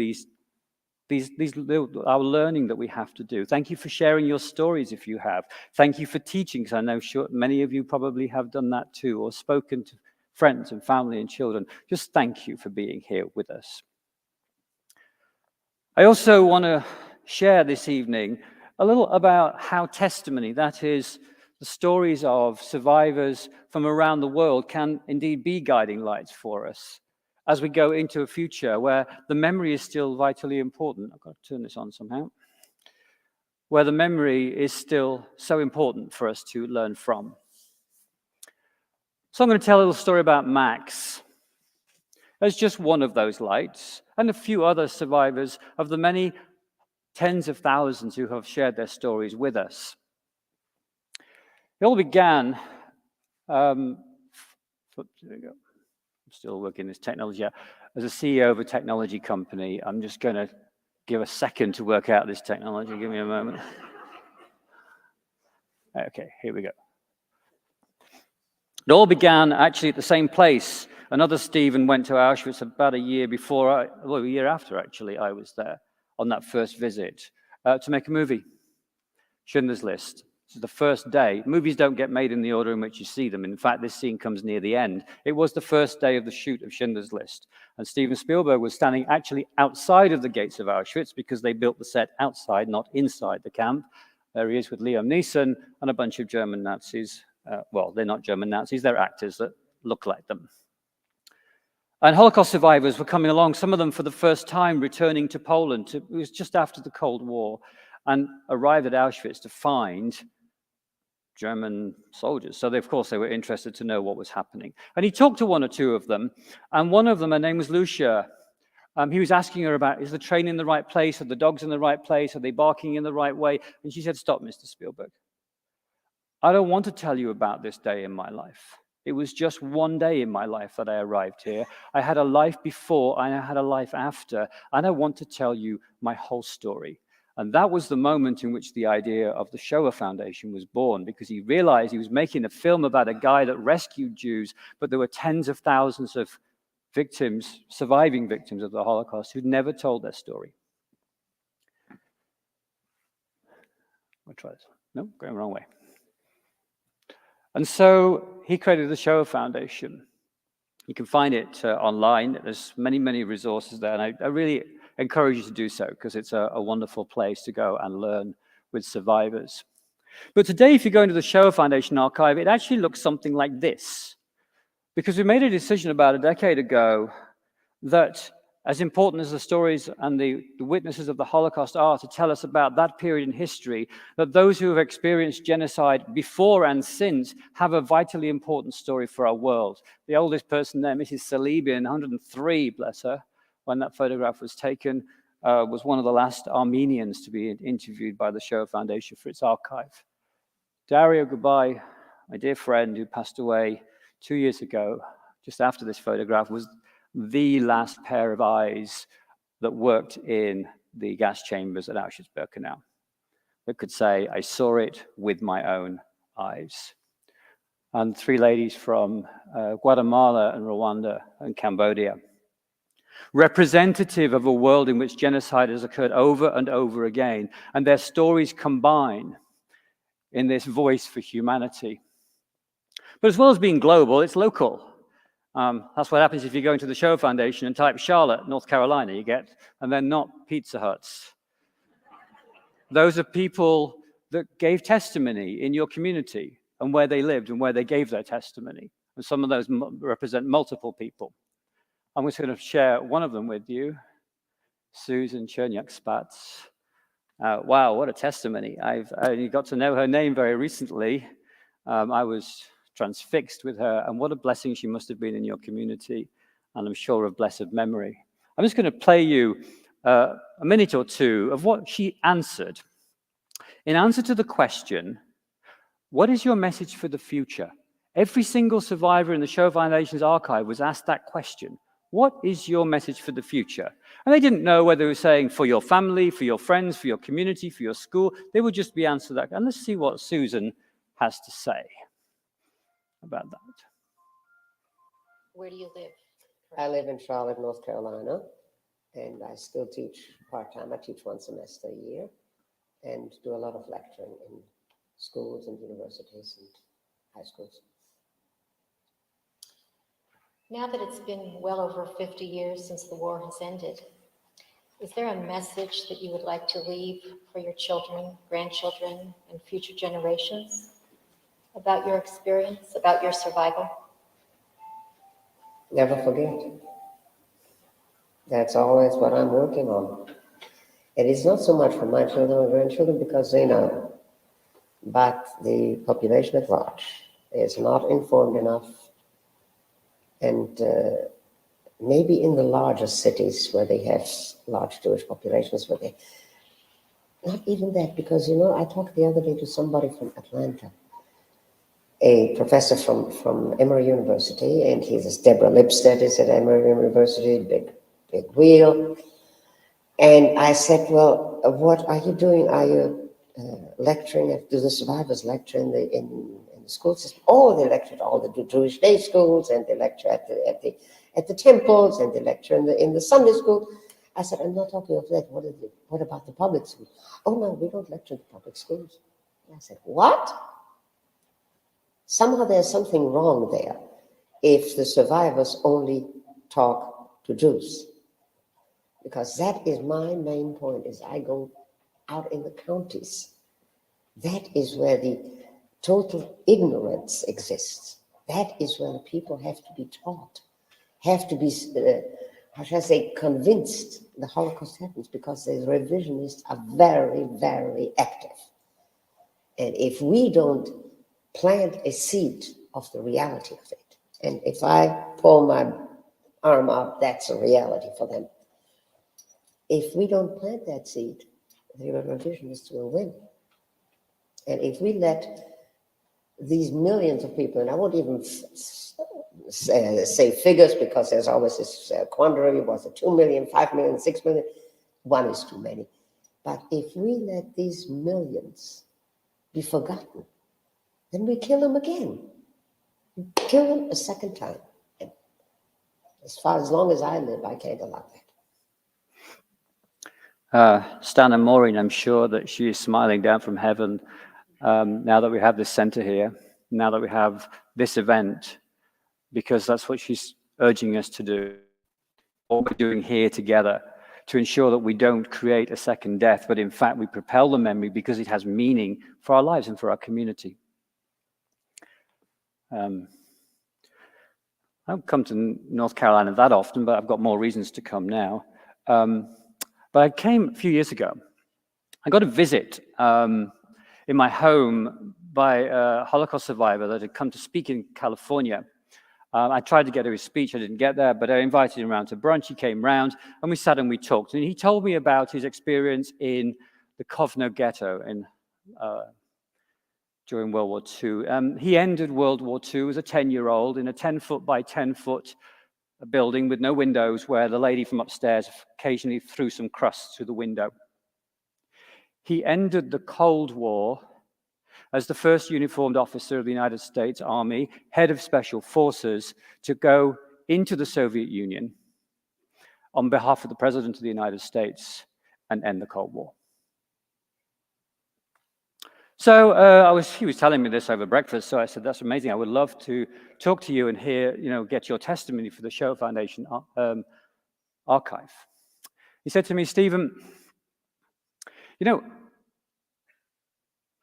our learning that we have to do. Thank you for sharing your stories if you have. Thank you for teaching, because I know many of you probably have done that too, or spoken to friends and family and children. Just thank you for being here with us. I also want to share this evening a little about how testimony, that is, the stories of survivors from around the world, can indeed be guiding lights for us as we go into a future where the memory is still vitally important. I've got to turn this on somehow. Where the memory is still so important for us to learn from. So I'm going to tell a little story about Max. As just one of those lights, and a few other survivors of the many tens of thousands who have shared their stories with us. It all began, there we go. I'm still working this technology out. As a CEO of a technology company, I'm just going to give a second to work out this technology. Give me a moment. Okay, here we go. It all began actually at the same place. Another Stephen went to Auschwitz about a year after actually I was there on that first visit to make a movie, Schindler's List. This is the first day. Movies don't get made in the order in which you see them. In fact, this scene comes near the end. It was the first day of the shoot of Schindler's List. And Steven Spielberg was standing actually outside of the gates of Auschwitz, because they built the set outside, not inside the camp. There he is with Liam Neeson and a bunch of German Nazis. Well, they're not German Nazis, they're actors that look like them. And Holocaust survivors were coming along, some of them for the first time returning to Poland. It was just after the Cold War, and arrived at Auschwitz to find German soldiers. So of course they were interested to know what was happening. And he talked to one or two of them, and one of them, her name was Lucia. He was asking her about, is the train in the right place? Are the dogs in the right place? Are they barking in the right way? And she said, stop, Mr. Spielberg. I don't want to tell you about this day in my life. It was just one day in my life that I arrived here. I had a life before and I had a life after, and I want to tell you my whole story. And that was the moment in which the idea of the Shoah Foundation was born, because he realized he was making a film about a guy that rescued Jews, but there were tens of thousands of victims, surviving victims of the Holocaust, who'd never told their story. I'll try this. No, going the wrong way. And so he created the Shoah Foundation. You can find it online. There's many, many resources there, and I really encourage you to do so, because it's a wonderful place to go and learn with survivors. But today, if you go into the Shoah Foundation archive, it actually looks something like this, because we made a decision about a decade ago that, as important as the stories and the witnesses of the Holocaust are to tell us about that period in history, that those who have experienced genocide before and since have a vitally important story for our world. The oldest person there, Mrs. Salibin, 103, bless her, when that photograph was taken, was one of the last Armenians to be interviewed by the Shoah Foundation for its archive. Dario, goodbye, my dear friend who passed away 2 years ago, just after this photograph, was the last pair of eyes that worked in the gas chambers at Auschwitz-Birkenau, that could say, I saw it with my own eyes. And 3 ladies from Guatemala and Rwanda and Cambodia, representative of a world in which genocide has occurred over and over again, and their stories combine in this voice for humanity. But as well as being global, it's local. That's what happens if you go into the Shoah Foundation and type Charlotte, North Carolina, you get, and then not Pizza Huts. Those are people that gave testimony in your community and where they lived and where they gave their testimony. And some of those represent multiple people. I'm just going to share one of them with you, Susan Cherniak-Spatz. Wow, what a testimony. I've only got to know her name very recently. I was transfixed with her, and what a blessing she must have been in your community, and I'm sure of blessed memory. I'm just going to play you a minute or two of what she answered. In answer to the question, what is your message for the future? Every single survivor in the Shoah Foundation's archive was asked that question. What is your message for the future? And they didn't know whether they were saying for your family, for your friends, for your community, for your school. They would just be answered that. And let's see what Susan has to say about that. Where do you live? I live in Charlotte, North Carolina, and I still teach part-time. I teach 1 semester a year and do a lot of lecturing in schools and universities and high schools. Now that it's been well over 50 years since the war has ended, is there a message that you would like to leave for your children, grandchildren, and future generations about your experience, about your survival? Never forget. That's always what I'm working on. It is not so much for my children or grandchildren because they know, but the population at large is not informed enough. And maybe in the larger cities where they have large Jewish populations, where they, not even that, because, you know, I talked the other day to somebody from Atlanta, a professor from Emory University, and he's Deborah Lipstadt is at Emory University, big wheel. And I said, well, what are you doing? Are you lecturing? Do the survivors lecture in the school system? Oh, they lecture at all the Jewish day schools, and they lecture at the temples, and they lecture in the Sunday school. I said, I'm not talking of that. What about the public schools? Oh no, we don't lecture in the public schools. And I said, what? Somehow there's something wrong there if the survivors only talk to Jews. Because that is my main point, is I go out in the counties. That is where the total ignorance exists. That is where the people have to be taught, have to be, how should I say, convinced the Holocaust happens, because the revisionists are very, very active. And if we don't plant a seed of the reality of it, and if I pull my arm up, that's a reality for them. If we don't plant that seed, the revisionists will win. And if we let these millions of people, and I won't even say figures, because there's always this quandary, was it 2 million, 5 million, 6 million? 1 is too many. But if we let these millions be forgotten, then we kill them again. We kill them a second time. And as long as I live, I can't allow that. Stan and Maureen, I'm sure that she is smiling down from heaven now that we have this center here, now that we have this event, because that's what she's urging us to do. What we're doing here together to ensure that we don't create a second death, but in fact we propel the memory because it has meaning for our lives and for our community. I don't come to North Carolina that often, but I've got more reasons to come now. But I came a few years ago. I got a visit in my home by a Holocaust survivor that had come to speak in California. I tried to get to his speech, I didn't get there, but I invited him around to brunch. He came round and we sat and we talked. And he told me about his experience in the Kovno ghetto during World War II. He ended World War II as a 10-year-old in a 10-foot by 10-foot building with no windows, where the lady from upstairs occasionally threw some crusts through the window. He ended the Cold War as the first uniformed officer of the United States Army, head of special forces, to go into the Soviet Union on behalf of the President of the United States and end the Cold War. So he was telling me this over breakfast, so I said, that's amazing. I would love to talk to you and hear, get your testimony for the Shoah Foundation archive. He said to me, Stephen,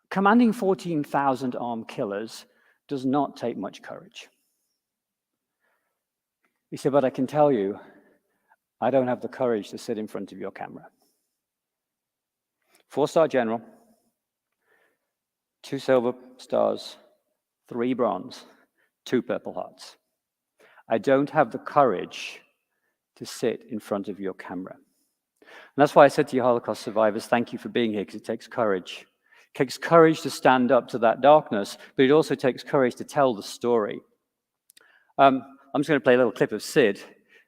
commanding 14,000 armed killers does not take much courage. He said, but I can tell you, I don't have the courage to sit in front of your camera. 4-star general, 2 silver stars, 3 bronze, 2 Purple Hearts. I don't have the courage to sit in front of your camera. And that's why I said to you Holocaust survivors, thank you for being here, because it takes courage. It takes courage to stand up to that darkness, but it also takes courage to tell the story. I'm just going to play a little clip of Sid.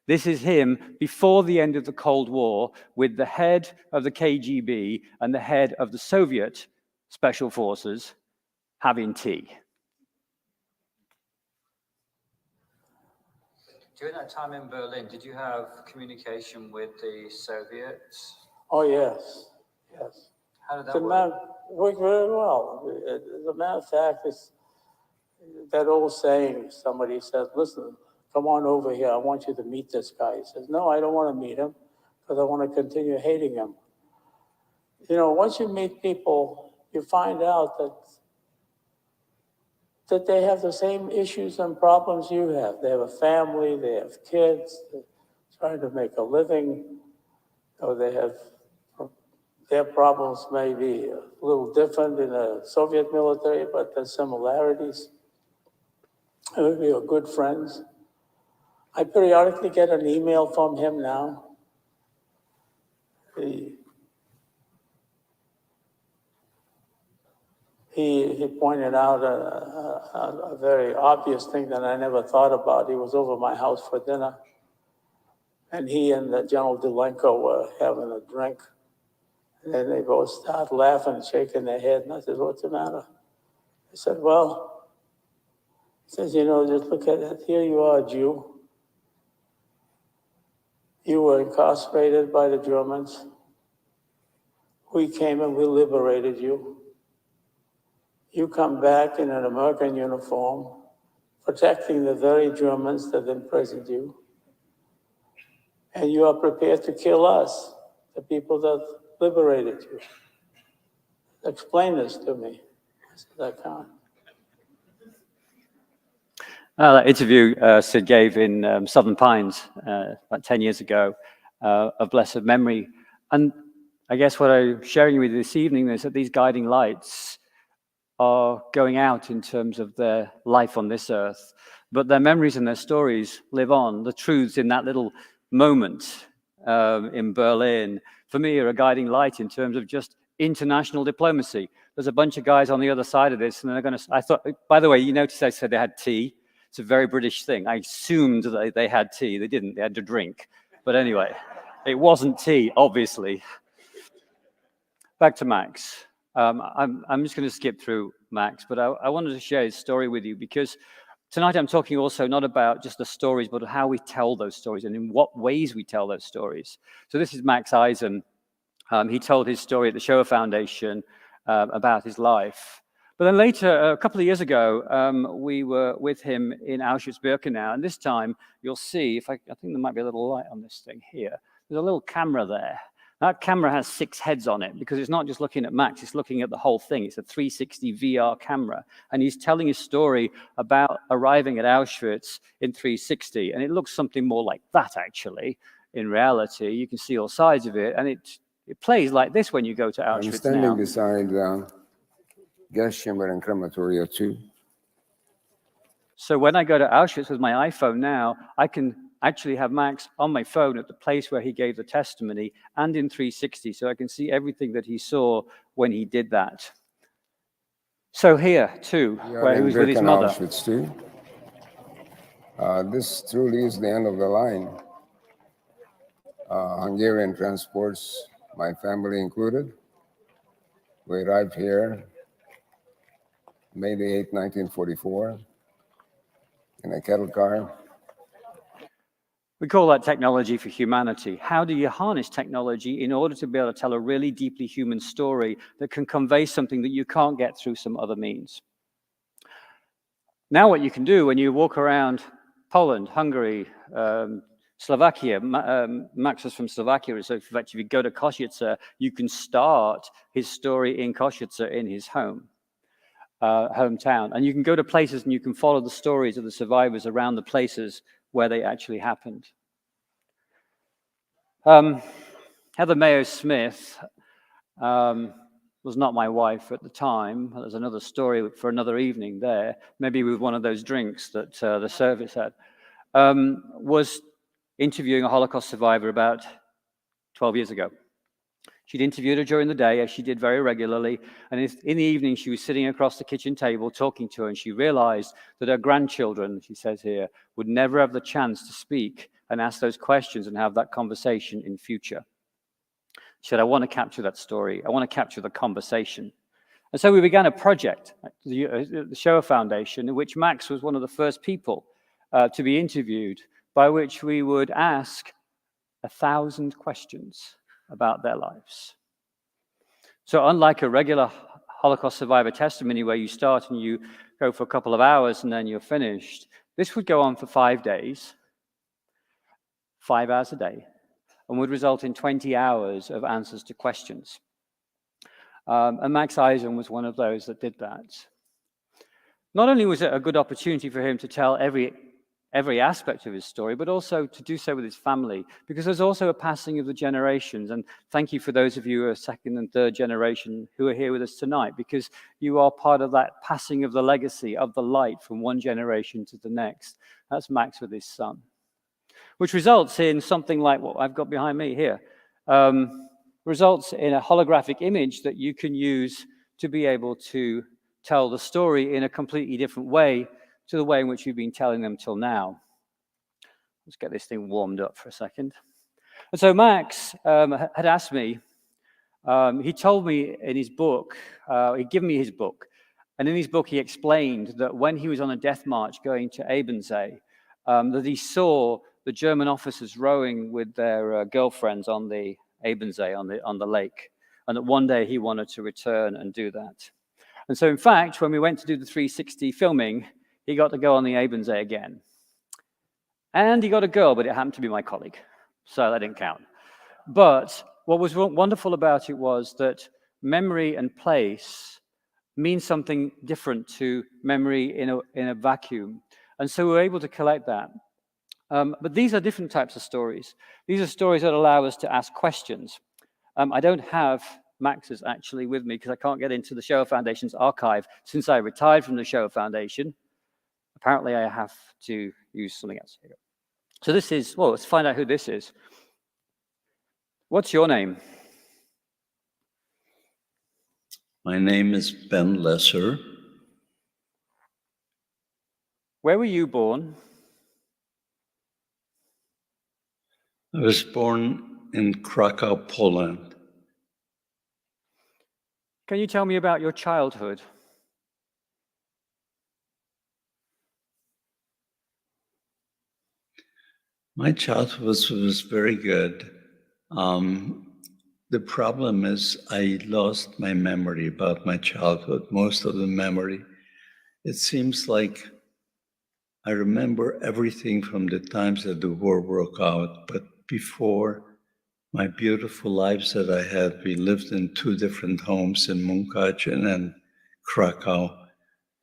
This is him before the end of the Cold War with the head of the KGB and the head of the Soviet Special Forces having tea. During that time in Berlin, did you have communication with the Soviets? Oh, yes, yes. How did that work? It worked very well. As a matter of fact, it's that old saying, somebody says, listen, come on over here, I want you to meet this guy. He says, no, I don't want to meet him because I want to continue hating him. Once you meet people, you find out that they have the same issues and problems you have. They have a family, they have kids, they're trying to make a living, or their problems may be a little different in the Soviet military, but there's similarities. And we are good friends. I periodically get an email from him now. He pointed out a very obvious thing that I never thought about. He was over my house for dinner, and he and General Delenko were having a drink. And then they both started laughing and shaking their head. And I said, what's the matter? He said, well, he says, just look at it. Here you are, a Jew. You were incarcerated by the Germans. We came and we liberated you. You come back in an American uniform, protecting the very Germans that imprisoned you. And you are prepared to kill us, the people that liberated you. Explain this to me. I said, I can't. That interview Sid gave in Southern Pines about 10 years ago of blessed memory. And I guess what I'm sharing with you this evening is that these guiding lights are going out in terms of their life on this earth, but their memories and their stories live on. The truths in that little moment in Berlin, for me, are a guiding light in terms of just international diplomacy. There's a bunch of guys on the other side of this, and they're going to, I thought, by the way, you notice I said they had tea. It's a very British thing. I assumed that they had tea. They didn't. They had to drink. But anyway, it wasn't tea, obviously. back to Max. I'm just going to skip through Max, but I wanted to share his story with you because tonight I'm talking also not about just the stories, but how we tell those stories and in what ways we tell those stories. So this is Max Eisen. He told his story at the Shoah Foundation about his life. But then later, a couple of years ago, we were with him in Auschwitz-Birkenau, and this time you'll see, I think there might be a little light on this thing here. There's a little camera there. That camera has 6 heads on it because it's not just looking at Max, it's looking at the whole thing. It's a 360 VR camera. And he's telling his story about arriving at Auschwitz in 360. And it looks something more like that, actually. In reality, you can see all sides of it. And it plays like this when you go to Auschwitz I'm standing now. beside gas chamber and crematoria too. So when I go to Auschwitz with my iPhone now, I can actually have Max on my phone at the place where he gave the testimony and in 360, so I can see everything that he saw when he did that. So here, too, where he was with his mother. Auschwitz too. This truly is the end of the line. Hungarian transports, my family included. We arrived here May the 8th, 1944, in a cattle car. We call that technology for humanity. How do you harness technology in order to be able to tell a really deeply human story that can convey something that you can't get through some other means? Now what you can do when you walk around Poland, Hungary, Slovakia, Max was from Slovakia, so if you go to Košice, you can start his story in Košice in his hometown. And you can go to places and you can follow the stories of the survivors around the places where they actually happened. Heather Mayo Smith was not my wife at the time. There's another story for another evening there, maybe with one of those drinks that the service had, was interviewing a Holocaust survivor about 12 years ago. She'd interviewed her during the day, as she did very regularly, and in the evening she was sitting across the kitchen table talking to her, and she realized that her grandchildren, she says here, would never have the chance to speak and ask those questions and have that conversation in future. She said, I want to capture that story. I want to capture the conversation. And so we began a project at the Shoah Foundation, in which Max was one of the first people to be interviewed, by which we would ask 1,000 questions about their lives. So unlike a regular Holocaust survivor testimony where you start and you go for a couple of hours and then you're finished, this would go on for 5 days, 5 hours a day, and would result in 20 hours of answers to questions. And Max Eisen was one of those that did that. Not only was it a good opportunity for him to tell every aspect of his story, but also to do so with his family, because there's also a passing of the generations. And thank you for those of you who are second and third generation who are here with us tonight, because you are part of that passing of the legacy of the light from one generation to the next. That's Max with his son, which results in something like what I've got behind me here. Results in a holographic image that you can use to be able to tell the story in a completely different way to the way in which you've been telling them till now. Let's get this thing warmed up for a second. And so Max had asked me, he told me in his book, he'd given me his book, and in his book he explained that when he was on a death march going to Ebensee, that he saw the German officers rowing with their girlfriends on the Ebensee, on the lake, and that one day he wanted to return and do that. And so in fact, when we went to do the 360 filming, he got to go on the Ebensee again. And he got a girl, but it happened to be my colleague, so that didn't count. But what was wonderful about it was that memory and place mean something different to memory in a vacuum. And so we were able to collect that. But these are different types of stories. These are stories that allow us to ask questions. I don't have Max's actually with me because I can't get into the Shoah Foundation's archive since I retired from the Shoah Foundation. Apparently I have to use something else. Here. So this is, well, let's find out who this is. What's your name? My name is Ben Lesser. Where were you born? I was born in Krakow, Poland. Can you tell me about your childhood? My childhood was very good. The problem is I lost my memory about my childhood, most of the memory. It seems like I remember everything from the times that the war broke out, but before my beautiful lives that I had, we lived in 2 different homes in Munkachen and Krakow.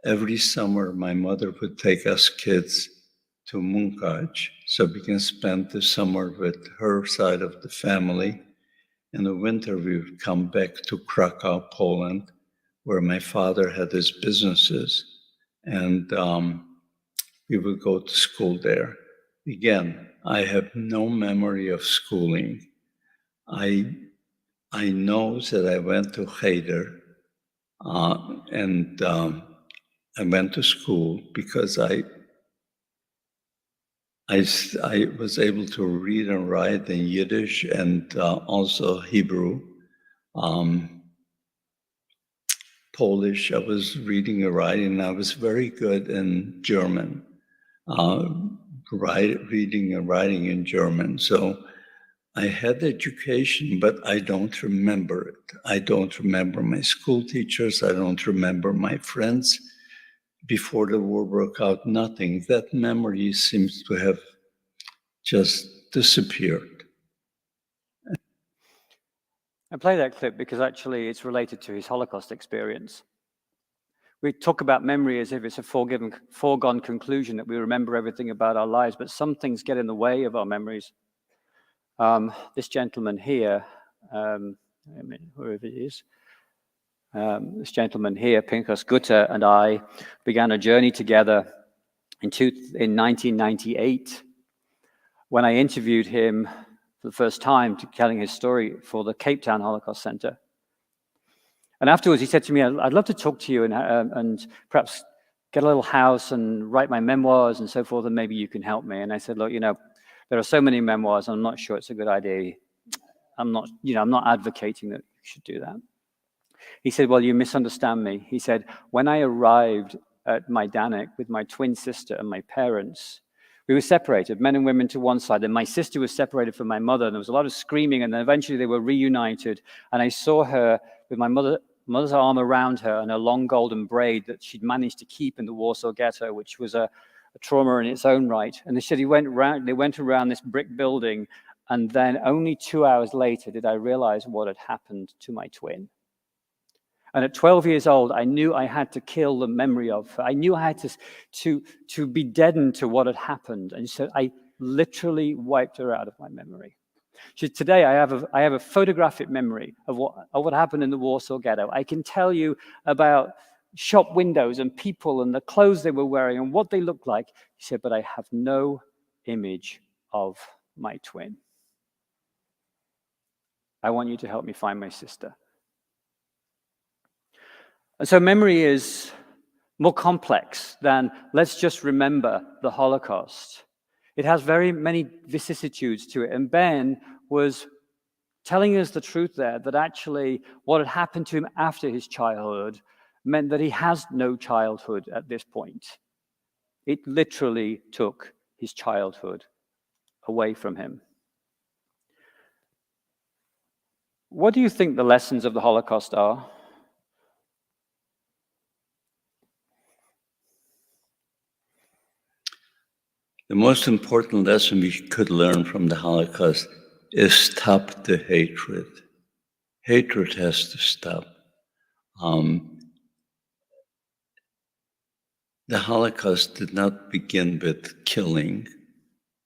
Every summer, my mother would take us kids to Munkach so we can spend the summer with her side of the family. In the winter, we would come back to Krakow, Poland, where my father had his businesses, and we would go to school there. Again, I have no memory of schooling. I know that I went to Cheder, and I went to school because I was able to read and write in Yiddish and also Hebrew. Polish, I was reading and writing, and I was very good in German, reading and writing in German. So I had education, but I don't remember it. I don't remember my school teachers. I don't remember my friends. Before the war broke out, nothing. That memory seems to have just disappeared. I play that clip because actually it's related to his Holocaust experience. We talk about memory as if it's a foregone conclusion that we remember everything about our lives, but some things get in the way of our memories. This gentleman here, whoever it is, this gentleman here, Pinchas Gutter, and I began a journey together in 1998 when I interviewed him for the first time, telling his story for the Cape Town Holocaust Center. And afterwards, he said to me, I'd love to talk to you and perhaps get a little house and write my memoirs and so forth, and maybe you can help me. And I said, look, there are so many memoirs, I'm not sure it's a good idea. I'm not advocating that you should do that. He said, well, you misunderstand me. He said, when I arrived at Majdanek with my twin sister and my parents, we were separated, men and women to one side, and my sister was separated from my mother, and there was a lot of screaming, and then eventually they were reunited, and I saw her with my mother's arm around her and a long golden braid that she'd managed to keep in the Warsaw Ghetto, which was a trauma in its own right. And they said they went around this brick building, and then only 2 hours later did I realize what had happened to my twin. And at 12 years old, I knew I had to kill the memory of her. I knew I had to be deadened to what had happened. And so I literally wiped her out of my memory. So today I have a photographic memory of what happened in the Warsaw Ghetto. I can tell you about shop windows and people and the clothes they were wearing and what they looked like. He said, but I have no image of my twin. I want you to help me find my sister. And so memory is more complex than let's just remember the Holocaust. It has very many vicissitudes to it. And Ben was telling us the truth there, that actually what had happened to him after his childhood meant that he has no childhood at this point. It literally took his childhood away from him. What do you think the lessons of the Holocaust are? The most important lesson we could learn from the Holocaust is stop the hatred. Hatred has to stop. The Holocaust did not begin with killing.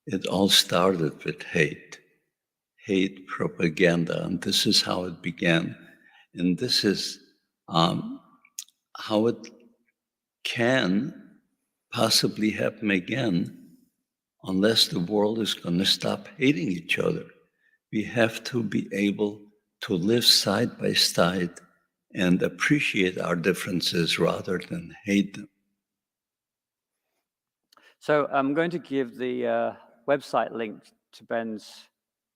It all started with hate propaganda, and this is how it began. And this is how it can possibly happen again unless the world is going to stop hating each other. We have to be able to live side by side and appreciate our differences rather than hate them. So I'm going to give the website link to Ben's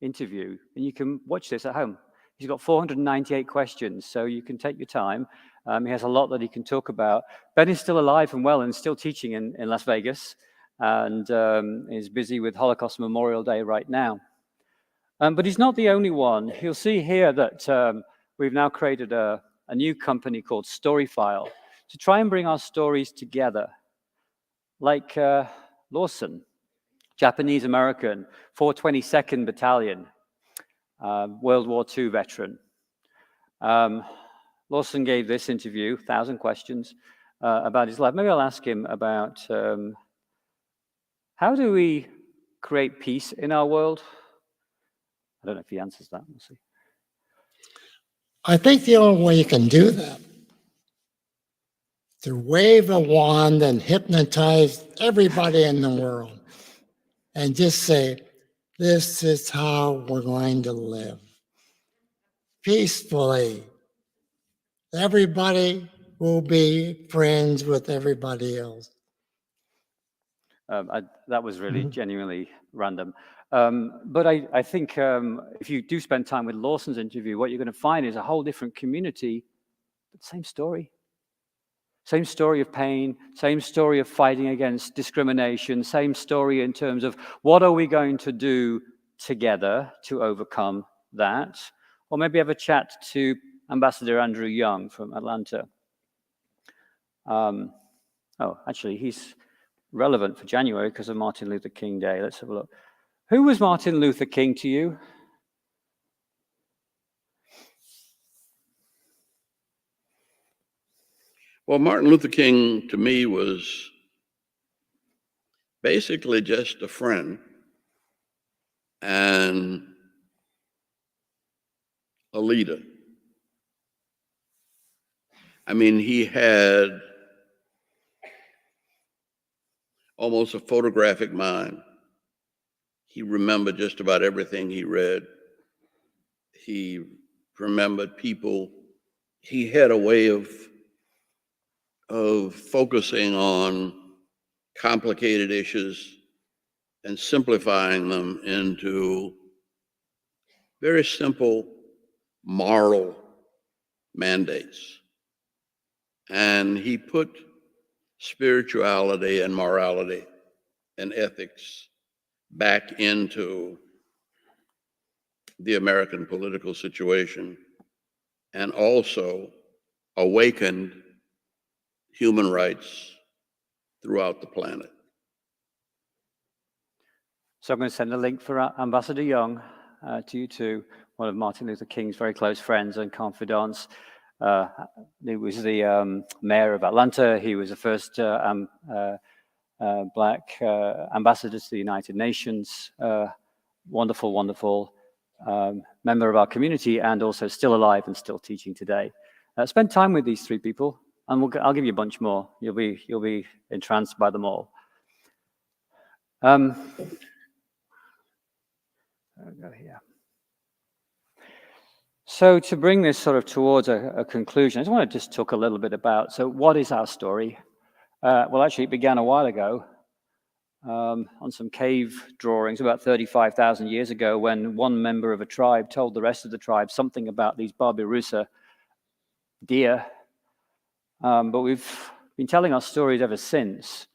interview, and you can watch this at home. He's got 498 questions, so you can take your time. He has a lot that he can talk about. Ben is still alive and well and still teaching in Las Vegas, and is busy with Holocaust Memorial Day right now. But he's not the only one. You'll see here that we've now created a new company called Storyfile to try and bring our stories together. Like Lawson, Japanese-American, 422nd Battalion, World War II veteran. Lawson gave this interview, 1,000 questions, about his life. Maybe I'll ask him about how do we create peace in our world? I don't know if he answers that. We'll see. I think the only way you can do that, to wave a wand and hypnotize everybody in the world and just say, this is how we're going to live. Peacefully. Everybody will be friends with everybody else. That was really genuinely random. But I think if you do spend time with Lawson's interview, what you're going to find is a whole different community, but same story. Same story of pain, same story of fighting against discrimination, same story in terms of what are we going to do together to overcome that? Or maybe have a chat to Ambassador Andrew Young from Atlanta. Actually, he's relevant for January because of Martin Luther King Day. Let's have a look. Who was Martin Luther King to you? Well, Martin Luther King to me was basically just a friend and a leader. I mean, he had almost a photographic mind. He remembered just about everything he read. He remembered people. He had a way of focusing on complicated issues and simplifying them into very simple moral mandates. And he put spirituality and morality and ethics back into the American political situation and also awakened human rights throughout the planet. So I'm going to send a link for Ambassador Young to you too, one of Martin Luther King's very close friends and confidants. He was the mayor of Atlanta. He was the first Black ambassador to the United Nations. Wonderful, wonderful member of our community and also still alive and still teaching today. Spend time with these three people and I'll give you a bunch more. You'll be entranced by them all. I'll go here. So to bring this sort of towards a conclusion, I just want to just talk a little bit about, so what is our story? Well, actually, it began a while ago on some cave drawings about 35,000 years ago when one member of a tribe told the rest of the tribe something about these Barbaroussa deer. But we've been telling our stories ever since.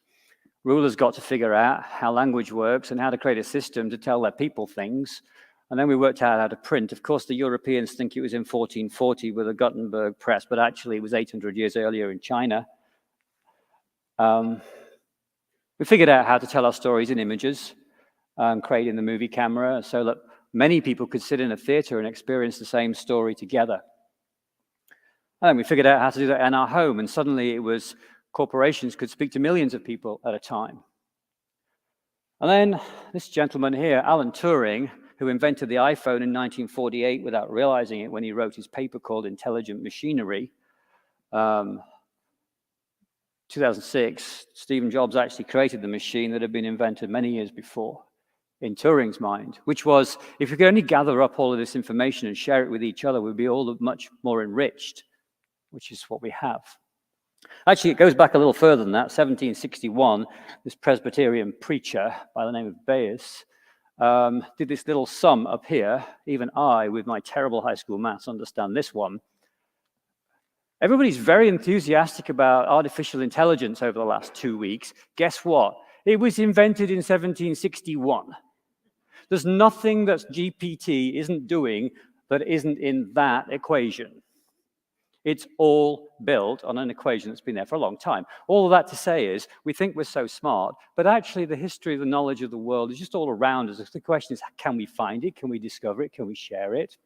Rulers got to figure out how language works and how to create a system to tell their people things. And then we worked out how to print. Of course, the Europeans think it was in 1440 with the Gutenberg press, but actually it was 800 years earlier in China. We figured out how to tell our stories in images, creating the movie camera so that many people could sit in a theater and experience the same story together. And then we figured out how to do that in our home, and suddenly it was corporations could speak to millions of people at a time. And then this gentleman here, Alan Turing, who invented the iPhone in 1948 without realizing it when he wrote his paper called Intelligent Machinery. 2006, Steve Jobs actually created the machine that had been invented many years before in Turing's mind, which was, if we could only gather up all of this information and share it with each other, we'd be all much more enriched, which is what we have. Actually, it goes back a little further than that. 1761, this Presbyterian preacher by the name of Bayes did this little sum up here. Even I, with my terrible high school maths, understand this one. Everybody's very enthusiastic about artificial intelligence over the last 2 weeks. Guess what? It was invented in 1761. There's nothing that GPT isn't doing that isn't in that equation. It's all built on an equation that's been there for a long time. All of that to say is, we think we're so smart, but actually the history, the knowledge of the world is just all around us. The question is, can we find it? Can we discover it? Can we share it?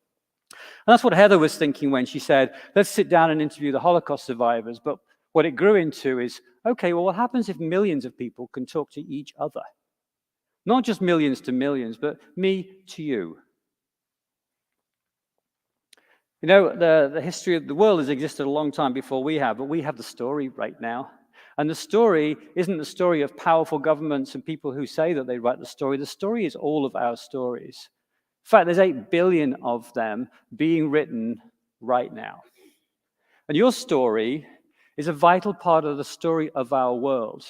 And that's what Heather was thinking when she said, let's sit down and interview the Holocaust survivors. But what it grew into is, okay, well, what happens if millions of people can talk to each other? Not just millions to millions, but me to you. You know, the history of the world has existed a long time before we have, but we have the story right now. And the story isn't the story of powerful governments and people who say that they write the story. The story is all of our stories. In fact, there's 8 billion of them being written right now. And your story is a vital part of the story of our world.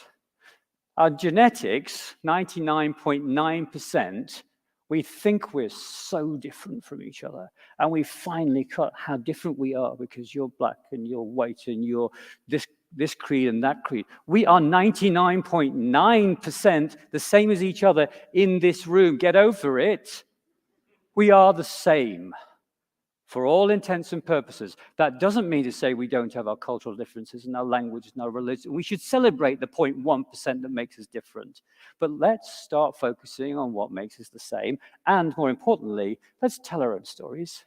Our genetics, 99.9%, we think we're so different from each other. And we finally cut how different we are because you're black and you're white and you're this creed and that creed. We are 99.9% the same as each other in this room. Get over it. We are the same for all intents and purposes. That doesn't mean to say we don't have our cultural differences and our language and our religion. We should celebrate the 0.1% that makes us different. But let's start focusing on what makes us the same. And more importantly, let's tell our own stories.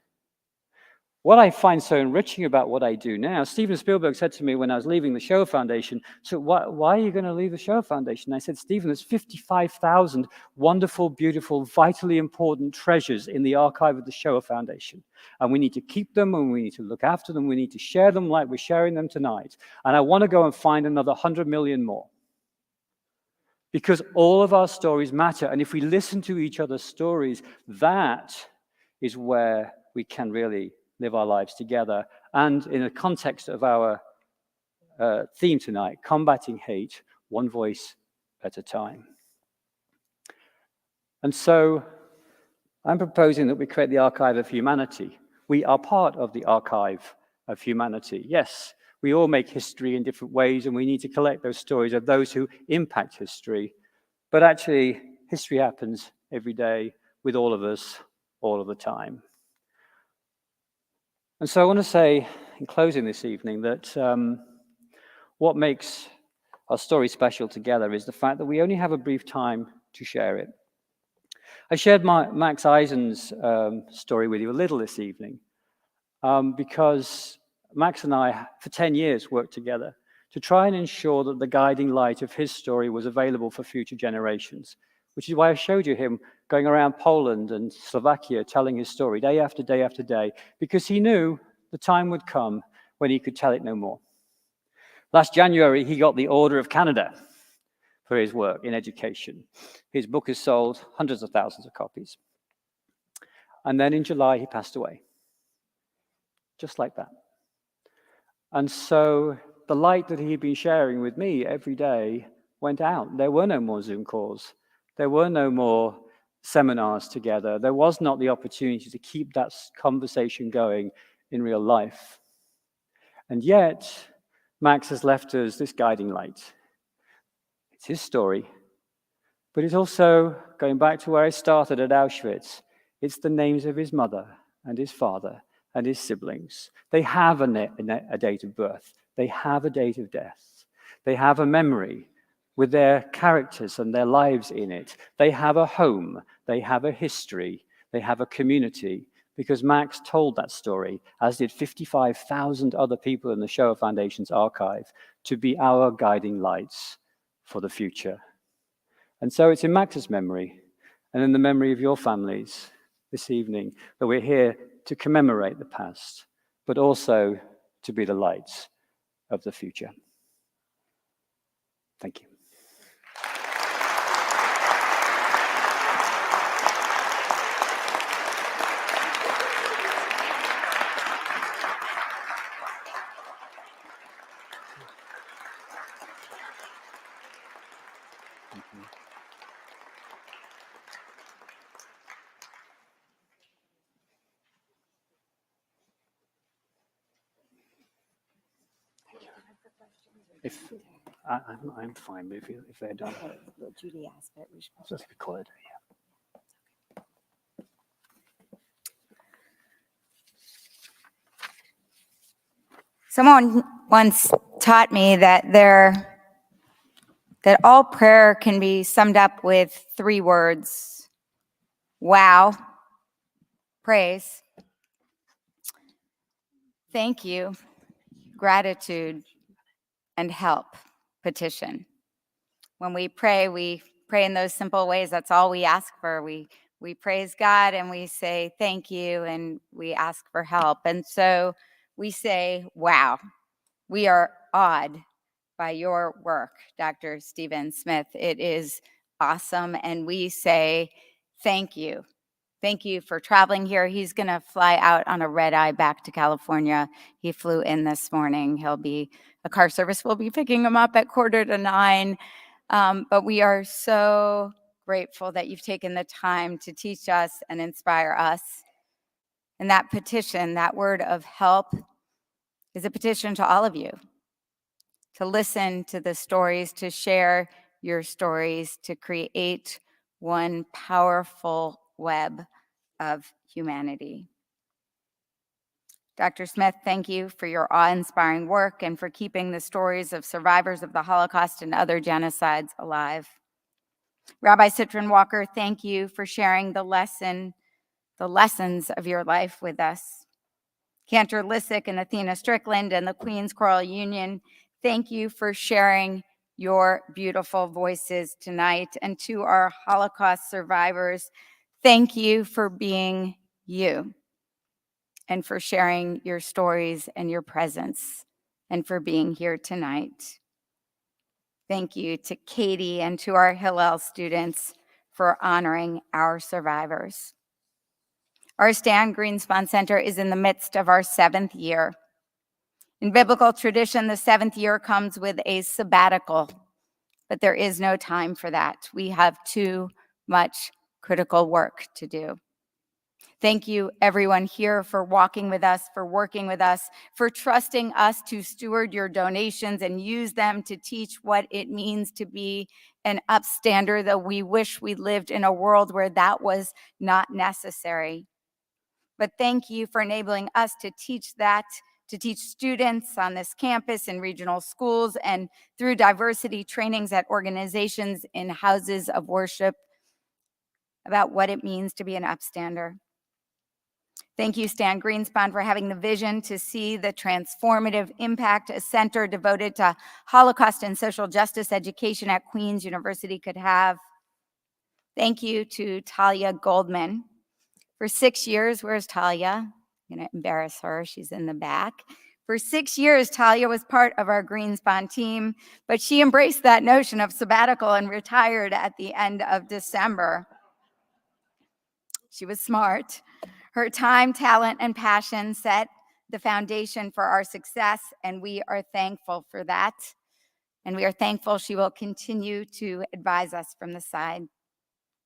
What I find so enriching about what I do now, Steven Spielberg said to me when I was leaving the Shoah Foundation, so why are you going to leave the Shoah Foundation? I said, Steven, there's 55,000 wonderful, beautiful, vitally important treasures in the archive of the Shoah Foundation. And we need to keep them and we need to look after them. We need to share them like we're sharing them tonight. And I want to go and find another 100 million more. Because all of our stories matter. And if we listen to each other's stories, that is where we can really live our lives together. And in the context of our theme tonight, combating hate, one voice at a time. And so I'm proposing that we create the Archive of Humanity. We are part of the Archive of Humanity. Yes, we all make history in different ways, and we need to collect those stories of those who impact history. But actually, history happens every day with all of us, all of the time. And so I want to say, in closing this evening, that what makes our story special together is the fact that we only have a brief time to share it. I shared Max Eisen's story with you a little this evening because Max and I, for 10 years, worked together to try and ensure that the guiding light of his story was available for future generations, which is why I showed you him going around Poland and Slovakia telling his story day after day after day, because he knew the time would come when he could tell it no more. Last January, he got the Order of Canada for his work in education. His book has sold hundreds of thousands of copies. And then in July, he passed away. Just like that. And so the light that he'd been sharing with me every day went out. There were no more Zoom calls. There were no more seminars together. There was not the opportunity to keep that conversation going in real life. And yet, Max has left us this guiding light. It's his story, but it's also, going back to where I started at Auschwitz, it's the names of his mother and his father and his siblings. They have a date of birth. They have a date of death. They have a memory with their characters and their lives in it. They have a home. They have a history. They have a community. Because Max told that story, as did 55,000 other people in the Shoah Foundation's archive, to be our guiding lights for the future. And so it's in Max's memory and in the memory of your families this evening that we're here to commemorate the past, but also to be the lights of the future. Thank you. If I'm fine if they're done. Well, Judy asked, but we should. Just be quiet. Someone once taught me that all prayer can be summed up with 3 words: wow, praise, thank you, gratitude, and help, petition. When we pray in those simple ways. That's all we ask for. We praise God and we say thank you and we ask for help. And so we say, wow, we are awed by your work, Dr. Stephen Smith. It is awesome. And we say thank you. Thank you for traveling here. He's going to fly out on a red eye back to California. He flew in this morning. A car service will be picking him up at 8:45. But we are so grateful that you've taken the time to teach us and inspire us. And that petition, that word of help, is a petition to all of you to listen to the stories, to share your stories, to create one powerful web of humanity. Dr. Smith, thank you for your awe-inspiring work and for keeping the stories of survivors of the Holocaust and other genocides alive. Rabbi Citron Walker, thank you for sharing the lessons of your life with us. Cantor Lissick and Athena Strickland and the Queens Choral Union, thank you for sharing your beautiful voices tonight. And to our Holocaust survivors, thank you for being you and for sharing your stories and your presence and for being here tonight. Thank you to Katie and to our Hillel students for honoring our survivors. Our Stan Greenspan Center is in the midst of our 7th year. In biblical tradition, the 7th year comes with a sabbatical, but there is no time for that. We have too much critical work to do. Thank you, everyone here, for walking with us, for working with us, for trusting us to steward your donations and use them to teach what it means to be an upstander, though we wish we lived in a world where that was not necessary. But thank you for enabling us to teach that, to teach students on this campus in regional schools and through diversity trainings at organizations in houses of worship about what it means to be an upstander. Thank you, Stan Greenspan, for having the vision to see the transformative impact a center devoted to Holocaust and social justice education at Queens University could have. Thank you to Talia Goldman. For 6 years, where's Talia? I'm going to embarrass her. She's in the back. For 6 years, Talia was part of our Greenspan team, but she embraced that notion of sabbatical and retired at the end of December. She was smart. Her time, talent, and passion set the foundation for our success, and we are thankful for that. And we are thankful she will continue to advise us from the side.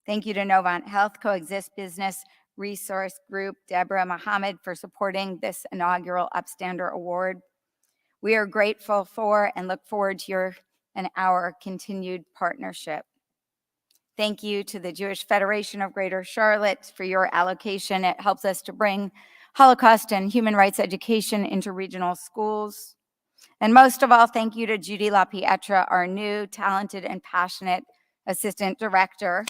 Thank you to Novant Health Coexist Business Resource Group, Deborah Mohammed, for supporting this inaugural Upstander Award. We are grateful for and look forward to your and our continued partnership. Thank you to the Jewish Federation of Greater Charlotte for your allocation. It helps us to bring Holocaust and human rights education into regional schools. And most of all, thank you to Judy LaPietra, our new talented and passionate assistant director,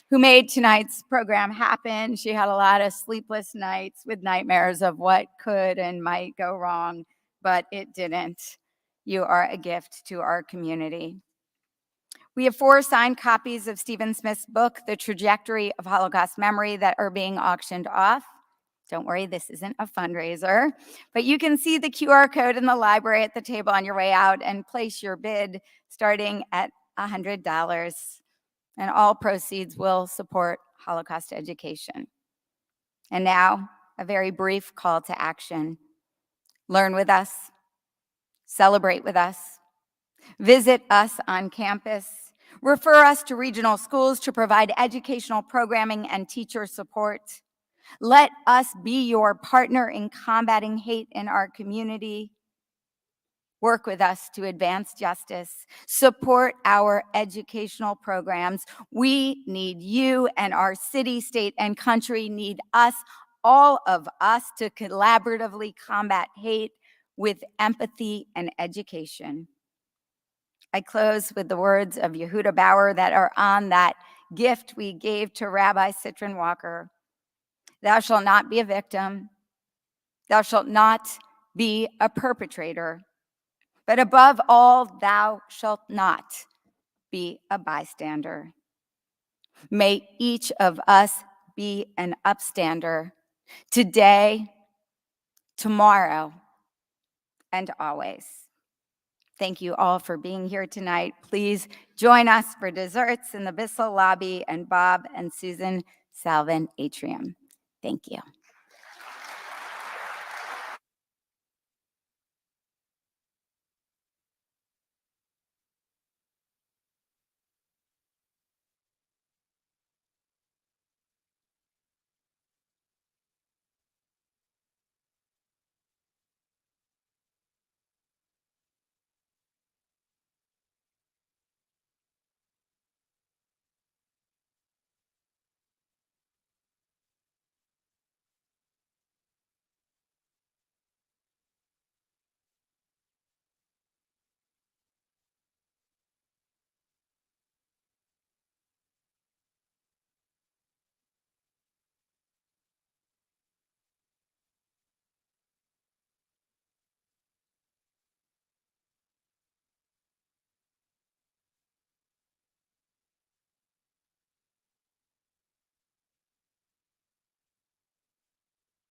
who made tonight's program happen. She had a lot of sleepless nights with nightmares of what could and might go wrong, but it didn't. You are a gift to our community. We have 4 signed copies of Stephen Smith's book, The Trajectory of Holocaust Memory, that are being auctioned off. Don't worry, this isn't a fundraiser, but you can see the QR code in the library at the table on your way out and place your bid starting at $100. And all proceeds will support Holocaust education. And now, a very brief call to action. Learn with us. Celebrate with us. Visit us on campus. Refer us to regional schools to provide educational programming and teacher support. Let us be your partner in combating hate in our community. Work with us to advance justice. Support our educational programs. We need you, and our city, state, and country need us, all of us, to collaboratively combat hate with empathy and education. I close with the words of Yehuda Bauer that are on that gift we gave to Rabbi Citron Walker. Thou shalt not be a victim. Thou shalt not be a perpetrator. But above all, thou shalt not be a bystander. May each of us be an upstander today, tomorrow, and always. Thank you all for being here tonight. Please join us for desserts in the Bissell lobby and Bob and Susan Salvin atrium. Thank you.